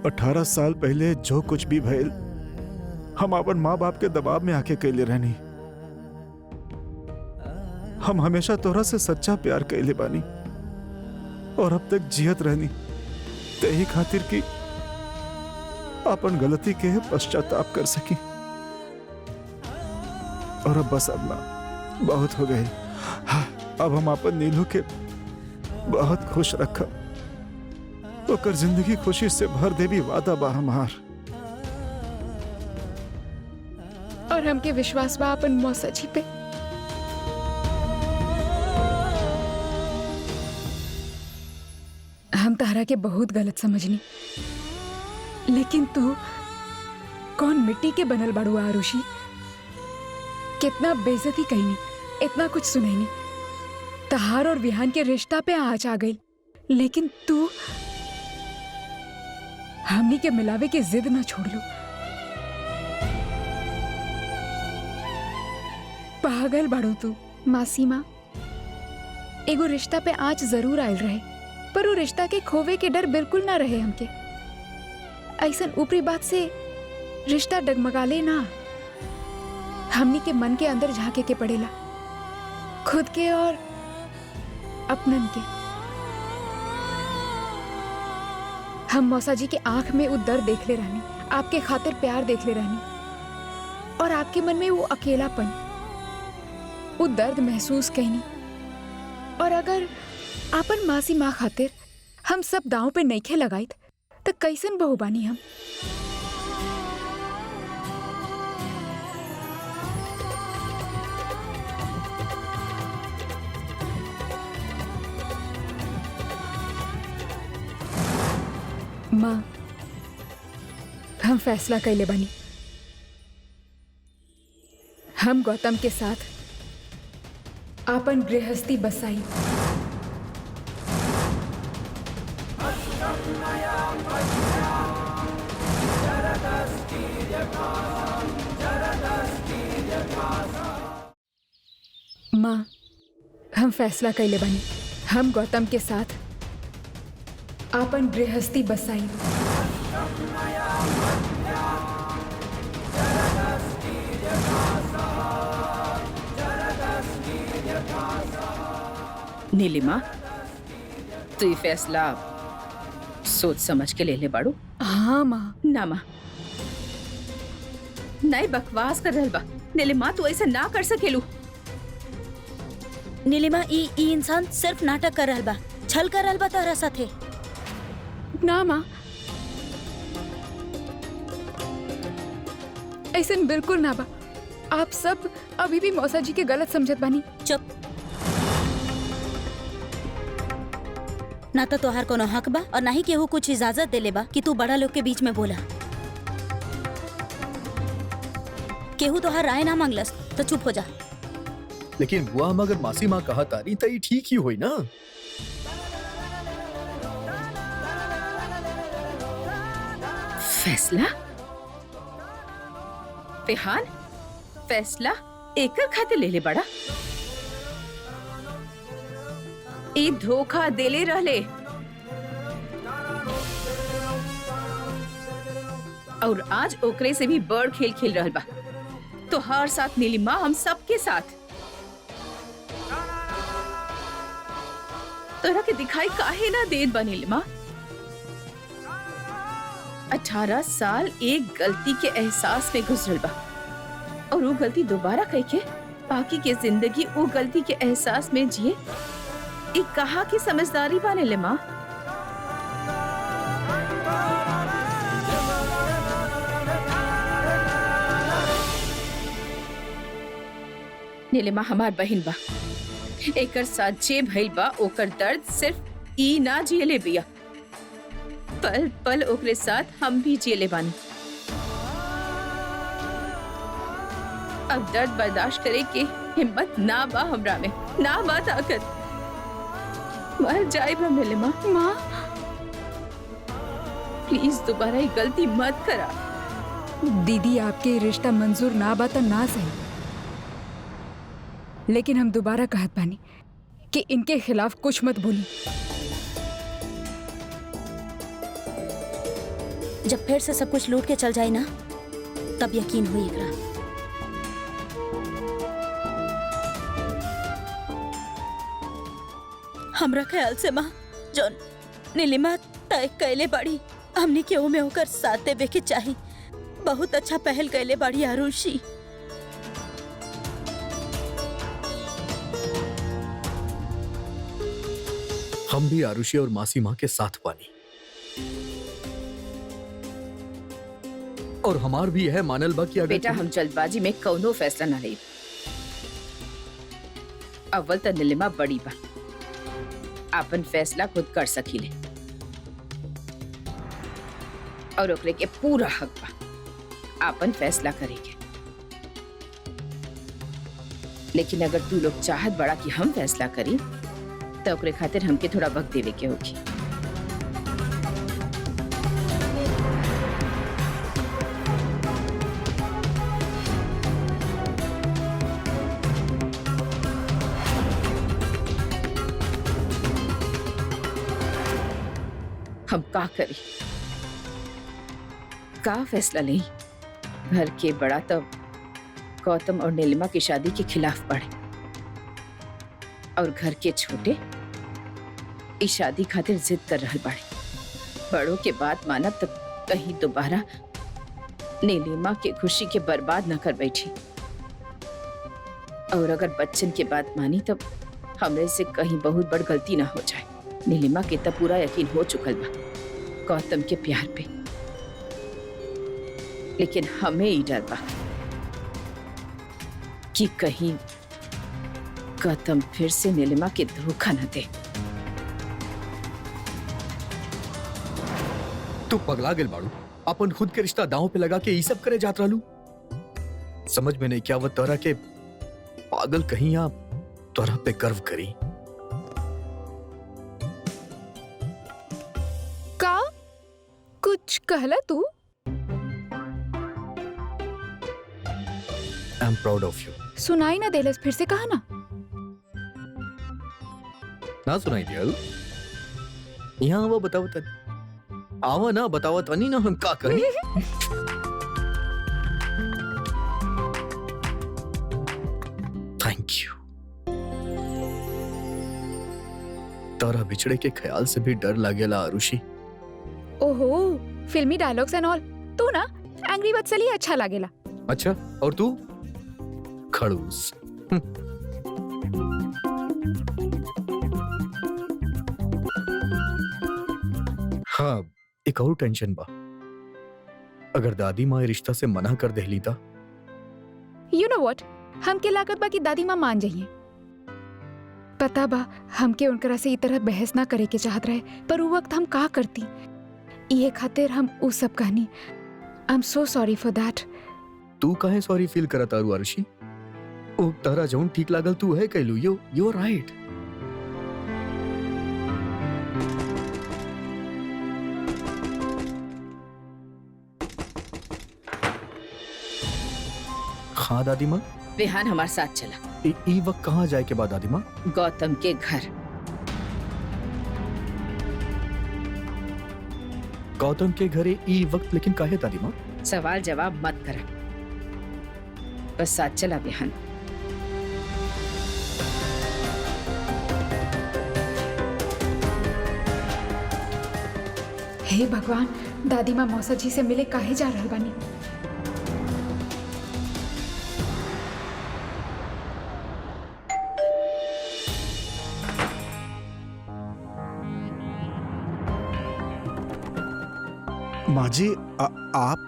18 साल पहले जो कुछ भी भइल, हम अपन माँ बाप के दबाव में आके कैले रहनी। हम हमेशा तोरा से सच्चा प्यार कैले बानी और अब तक जियत रहनी तेही खातिर कि अपन गलती के पश्चाताप कर सकी। और अब बस, अब ना, बहुत हो गए। अब हम अपन नीलू के बहुत खुश रखब, ओकर जिंदगी खुशी से भर देवी वादा बा हमार। और हमके विश्वास बा अपन मौसा जी पे। हम तारा के बहुत गलत समझनी, लेकिन तू कौन मिट्टी के बनल बाड़ू आरुषि। कितना बेइज्जती कहनी, इतना कुछ सुनैनी, तहार और विहान के रिश्ता पे आँच आ गई, लेकिन तू हमनी के मिलावे के जिद ना छोड़ लो। पागल बाड़ू तू। मासीमा, एगो रिश्ता पे आँच जरूर आयल रहे, पर वो रिश्ता के खोवे के डर बिल्कुल ना रहे हमके। ऐसन ऊपरी बात से रिश्ता डगमगाले ना, हमनी के मन के अंदर झांके के पड़ेला, खुद के और अपनन के। हम मौसा जी के आंख में वो दर्द देख ले रहनी, आपके खातिर प्यार देख ले रहनी, और आपके मन में वो अकेलापन, वो दर्द महसूस कहनी। और अगर आपन मासी माँ खातिर हम सब दांव पे नइखे लगाइत तो कैसन बहू बानी हम। माँ, हम फैसला कैले बानी, हम गौतम के साथ आपन गृहस्थी बसाई। हम फैसला कैले बानी, हम गौतम के साथ आपन गृहस्थी बसाई। नीलिमा, तू ये फैसला सोच समझ के ले ले बाड़ू। हाँ माँ। ना माँ, नहीं बकवास कर रहल बा। नीलिमा तू ऐसा ना कर सकेलू। नीलिमा, ई इंसान सिर्फ नाटक कर रहल बा, छल कर रहल बा तोहरा साथे। ना माँ, ऐसा बिल्कुल ना बा। आप सब अभी भी मौसा जी के गलत समझत बानी। चुप। ना तो तोहार कोनो हक बा और ना ही केहू कुछ इजाजत देले बा कि तू बड़ा लोग के बीच में बोला। केहू तोहार राय ना मांगलस तो चुप हो जा। लेकिन बुआ हम अगर मासी माँ कहा तारी तो ये ठीक ही हुई ना। फैसला? रेहान, फैसला एकर खाते ले ले बड़ा। ई धोखा देले रहले और आज ओकरे से भी बड़ खेल खेल रहल बा। तो हर साथ नीलिमा, हम सबके साथ। तोरा के दिखाई काहे ना देत बा नीलिमा? 18 साल एक गलती के एहसास में गुजरल बा और वो गलती दोबारा कह के बाकी के जिंदगी वो गलती के एहसास में जिए। एक कहा की समझदारी बा नीलिमा। नीलिमा हमार बहन बा, एकर साथ जे भइल बा ओकर दर्द सिर्फ ई ना जियले बिया, पल पल ओकरे साथ हम भी जियले बानी। अब दर्द बर्दाश्त करे के हिम्मत ना बा हमरा में, ना बा ताकत। मर जाए बा नीलिमा। माँ, प्लीज दोबारा ये गलती मत करा। दीदी आपके रिश्ता मंजूर ना बा तो ना सही, लेकिन हम दोबारा कहत बानी कि इनके खिलाफ कुछ मत बोली। जब फिर से सब कुछ लूट के चल जाए ना, तब यकीन हुई एकरा। हमरा ख्याल से माँ जो नीलिमा तय कैले बाड़ी, हमने केहू में होकर साथ देवे के चाही। बहुत अच्छा पहल कैले बाड़ी आरुषि। हम भी आरुषि और मासी माँ के साथ बानी और हमार भी यह मानल बा कि अगर बेटा हम जल्दबाजी में कौनो फैसला ना ले। अव्वल तो नीलिमा बड़ी बा, आपन फैसला खुद कर सकीले और ओकरे के पूरा हक बा आपन फैसला करेंगे। लेकिन अगर तू लोग चाहत बड़ा कि हम फैसला करी तो ओकरे खातिर हमके थोड़ा वक्त देवे के होगी। हम का करी, का फैसला लें? घर के बड़ा तो गौतम और नीलिमा की शादी के खिलाफ पड़े और घर के छोटे इस शादी खातिर जिद कर रहे बड़े। बड़ों के बात मानब तब कहीं दोबारा नीलिमा के खुशी के बर्बाद न कर बैठी, और अगर बच्चन के बात मानी तब हमरे से कहीं बहुत बड़ गलती ना हो जाए। नीलिमा के तब पूरा यकीन हो चुकल बा गौतम के प्यार पे, लेकिन हमें ही डर बा कि कहीं गौतम फिर से नीलिमा के धोखा न दे। तू पगला गेल बाड़ू, अपन खुद के रिश्ता दांव पे लगा के ये सब करे जात रहलू। समझ में नहीं क्या वो तोरा के पागल कहीं या तोरा पे गर्व करी। का कुछ कहला तू? I am proud of you. सुनाई ना देलस, फिर से कहा ना। ना सुनाई दिया यहाँ आवा बताओ तनी आवा ना बतावा तनी ना हम का करी थैंक यू तारा बिछड़े के ख्याल से भी डर लागेला आरुषि। ओहो, फिल्मी डायलॉग्स एंड ऑल तू ना एंग्री बदसली अच्छा लागेला। अच्छा और तू खड़ूस। हाँ एक और टेंशन बा, अगर दादी माँ रिश्ता से मना कर देहली ता यू नो व्हाट, हमके लागत बा कि दादी माँ मान जाइए। पता बा हमके उनकरा से ई तरह बहस ना करे के चाहत रहे, पर वो वक्त हम का करती, ये खातिर हम उ सब कहनी। I am so sorry for that. तू काहे सॉरी फील करत आरू आरुषि? ओ तारा जौन ठीक लागल तू है कहलू, यू आर राइट। हाँ दादी माँ। विहान हमारे साथ चला। ई वक्त कहाँ जाए के बाद दादी माँ? गौतम के घर। गौतम के घरे ई वक्त लेकिन काहे दादी माँ? सवाल जवाब मत कर, बस साथ चला विहान। हे भगवान, दादी माँ मौसा जी से मिले काहे जा रहल बानी? माँ जी आप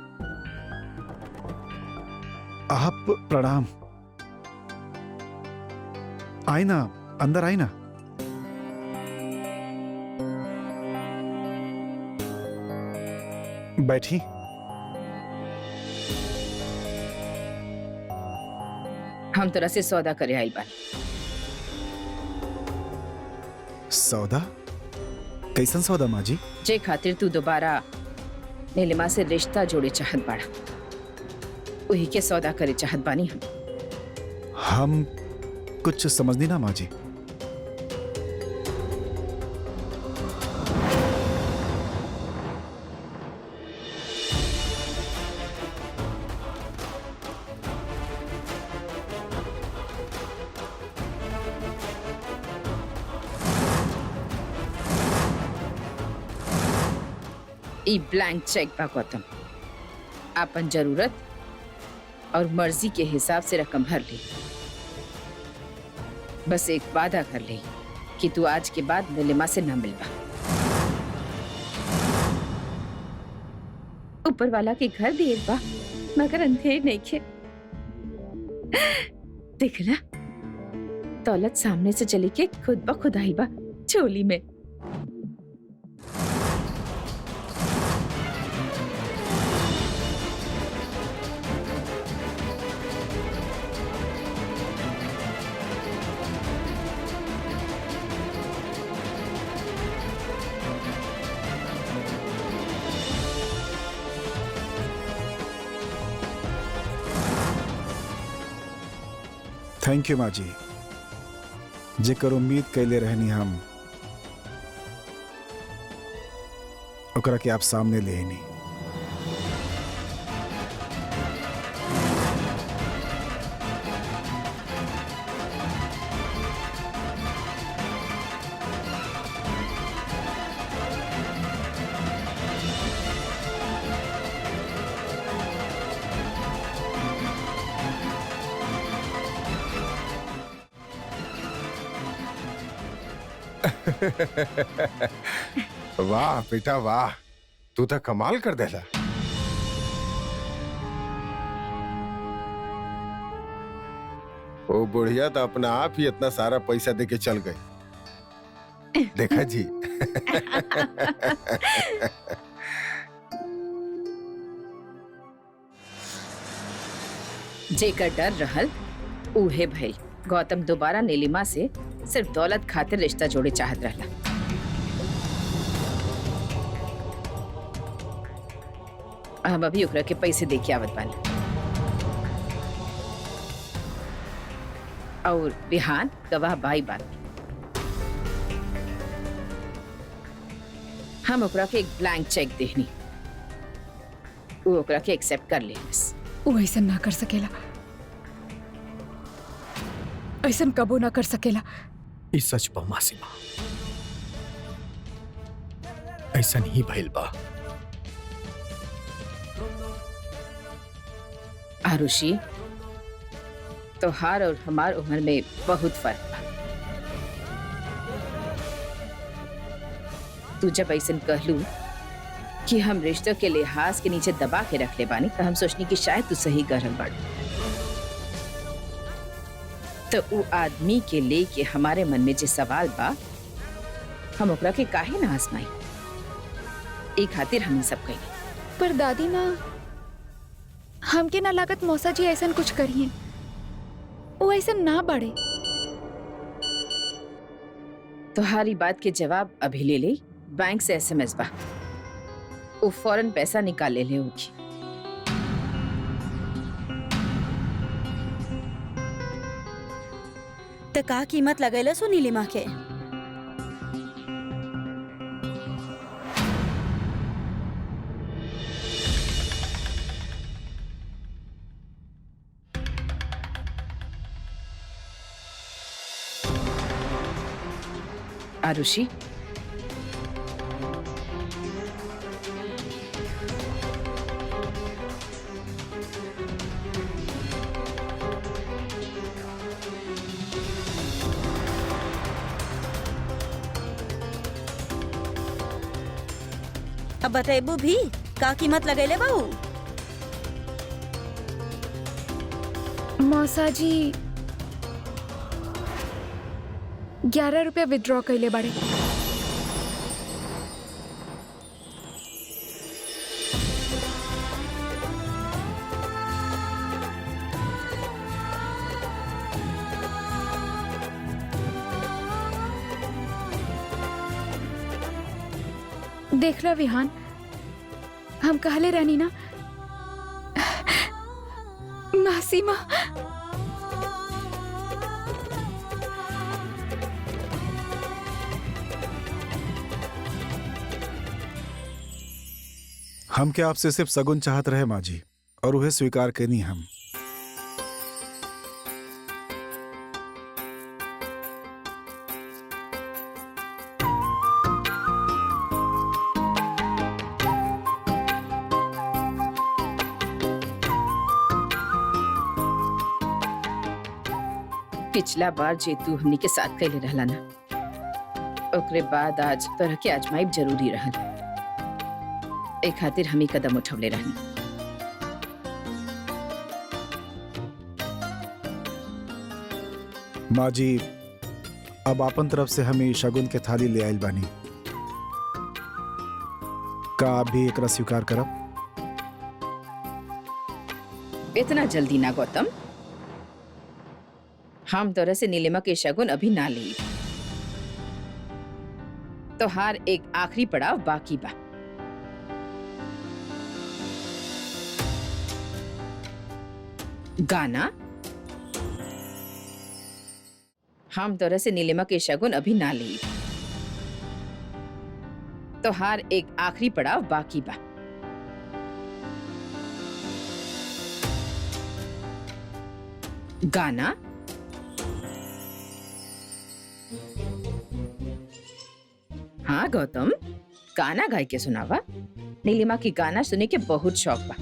प्रणाम। आए ना, अंदर आए ना। बैठी। हम तोरा से सौदा करे आइल बानी। सौदा? कैसन सौदा माँ जी? जे खातिर तू दोबारा नीलिमा से रिश्ता जोड़े चाहत बाड़ा, वही के सौदा करे चाहत बानी हम। हम कुछ समझनी ना माँ जी। ई ब्लैंक चेक बा गौतम, अपन जरूरत और मर्जी के हिसाब से रकम भर ली। बस एक वादा कर ले कि तू आज के बाद नीलिमा से न मिलबा। ऊपर वाला के घर देर बा मगर अंधेर नहीं खे। देख ना, दौलत सामने से चली के खुद ब खुद आई बा चोली में। थैंक यू माँ जी, जेकर उम्मीद कैले रहनी हम, ओकरा के आप सामने ले नहीं। वाह बेटा वाह, तू तो कमाल कर देला। ओ बुढ़िया तो अपना आप ही इतना सारा पैसा देके चल गई। देखा जी। जेकर डर रहल उहे भई। गौतम दोबारा नीलिमा से सिर्फ दौलत खातिर रिश्ता जोड़े चाहत रहला। हम अभी ओकरा के पैसे दे के आवत बानी। और बिहान गवाह बाई बात। हम ओकरा के एक ब्लैंक चेक देहनी, वो ओकरा के एक्सेप्ट कर ले बस। वो ऐसा ना कर सकेला, ऐसा कबो ना कर सकेला। ई सच बा मासी माँ, ऐसा नहीं भइल बा। आरुषि, तोहार और हमार उम्र में बहुत फर्क बा। तू जब ऐसा कहलू कि हम रिश्तों के लिहाज के नीचे दबा के रख ले बानी, तो हम सोचनी कि शायद तू सही कर रहल बाड़ी। तो वो आदमी के लेके हमारे मन में जो सवाल बा, हम ओकरा के काहे ना आजमाई, ए खातिर हम सब कही। पर दादी माँ, हमके ना लागत मौसा जी ऐसा कुछ करिए, वो ऐसा ना बढ़े। तुम्हारी बात के जवाब अभी ले ले, बैंक से SMS बा, वो फौरन पैसा निकाल ले होगी। तो का कीमत लगेला सो नीलिमा के? आरुषि, अब बतेबू भी का कीमत लगेले बाऊ? मौसा जी 11 रुपया विड्रॉ कैले बाड़े। देखला विहान, हम कहले रहनी ना मासी माँ, हम क्या आपसे सिर्फ सगुन चाहत रहे माँ जी, और उन्हें स्वीकार करनी हम। पिछला बार जे तू हमनी के साथ कैले रहला ना, ओकरे बाद आज तोरा के आजमाइब जरूरी रहल। ए खातिर हम ही कदम उठवले रहनी। माँ जी, अब आपन तरफ से हमें शगुन के थाली ले आइल बानी, का आप भी एकरा स्वीकार करब? इतना जल्दी ना गौतम, हम तोरा से नीलिमा के शगुन अभी ना ली। तो हार एक आखिरी पड़ाव बाकी बा। गाना, हम तोरा से नीलिमा के शगुन अभी ना ली। तो हार एक आखिरी पड़ाव बाकी बा। गाना, हाँ गौतम, गाना गाय के सुनावा। नीलिमा की गाना सुने के बहुत शौक बा।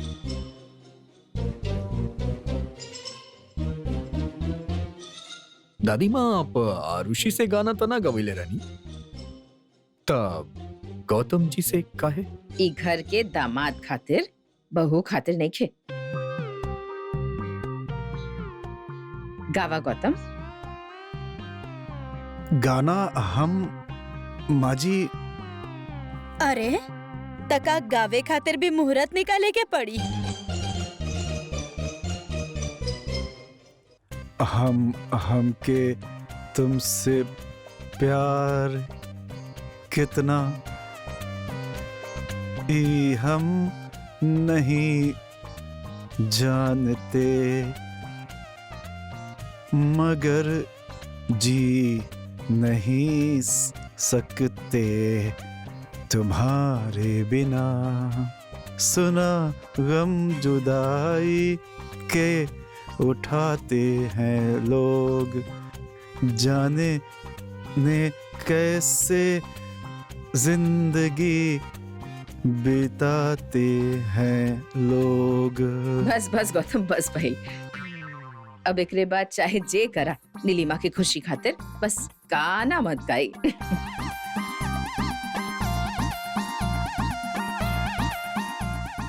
दादी माँ, आप आरुषि से गाना तो ना गवैले रहनी, तब गौतम जी से काहे? ई घर के दामाद खातिर, बहू खातिर नहीं खे। गावा गौतम। गाना हम माँ जी, अरे तका गावे खातिर भी मुहूर्त निकाले के पड़ी। हम के तुमसे प्यार कितना ही हम नहीं जानते, मगर जी नहीं सकते तुम्हारे बिना सुना गम जुदाई के उठाते हैं लोग, जाने ने कैसे जिंदगी बिताते हैं लोग। बस बस गौतम, बस भाई। अब एकरे बाद चाहे जे करा, नीलिमा की खुशी खातिर बस गाना मत गाई।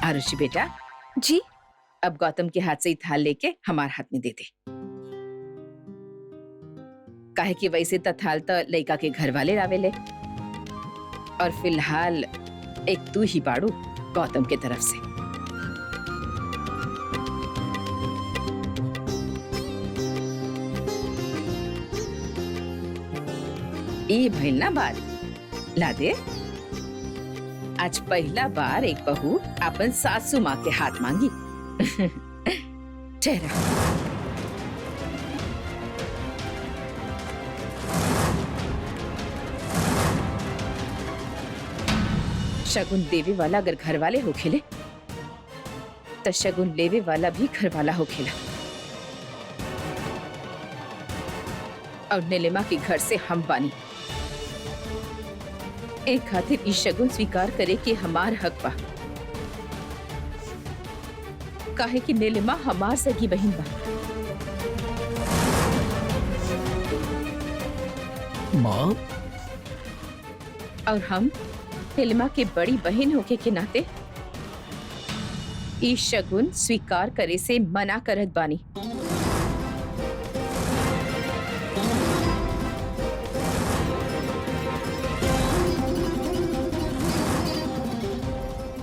आरुषि बेटा, जी अब गौतम के हाथ से ही थाल लेके हमारे हाथ में दे दे। काहे कि वैसे तो थाल तो लड़का के घर वाले लावेले, और फिलहाल एक तू ही बाड़ू गौतम के तरफ से। ये भइल ना बात, ला दे। आज पहला बार एक बहू अपन सासू माँ के हाथ मांगी। ठहरा। शगुन देवे वाला अगर घर वाले हो खेले, तो शगुन लेवे वाला भी घर वाला हो खेला। और नीलिमा के घर से हम बानी, एक खातिर इस शगुन स्वीकार करे कि हमार हक बा। काहे कि नीलिमा हमार सगी बहन बा। माँ, और हम नीलिमा के बड़ी बहन होके के नाते इस शगुन स्वीकार करे से मना करत बानी।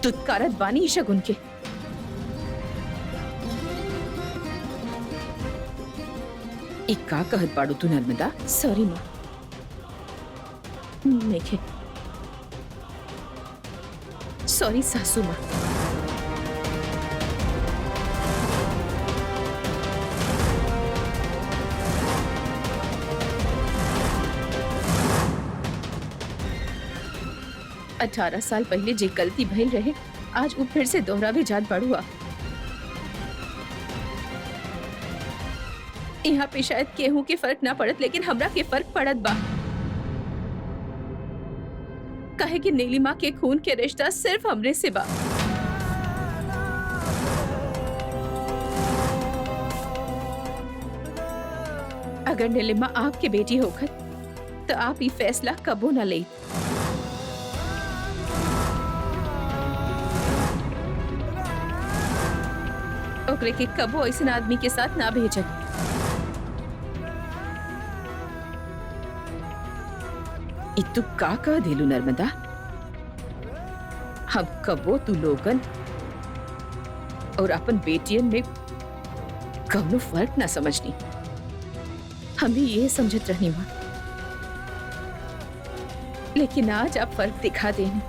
तुत्कारत बानी इस शगुन के। एक का कहत बाड़ू तू नर्मदा? सॉरी माँ, नहीं, सॉरी सासू माँ। अठारह साल पहले जे गलती भइल रहे, आज वो फिर से दोहरावे जात बाड़ुआ। यहाँ पे शायद केहू के फर्क ना पड़त, लेकिन हमरा के फर्क पड़त बा। काहे कि नीलिमा के खून के रिश्ता सिर्फ हमरे से बा। अगर नीलिमा आपके बेटी होकर, तो आप ये फैसला कबो न ले। ओकरे के कबो ऐसे आदमी के साथ ना भेजन। इतु का कह देलू नर्मदा? हम कबो तू लोगन और अपन बेटियन में कौनो फर्क ना समझनी। हम भी ये समझत रहनी मां, लेकिन आज आप फर्क दिखा देनी।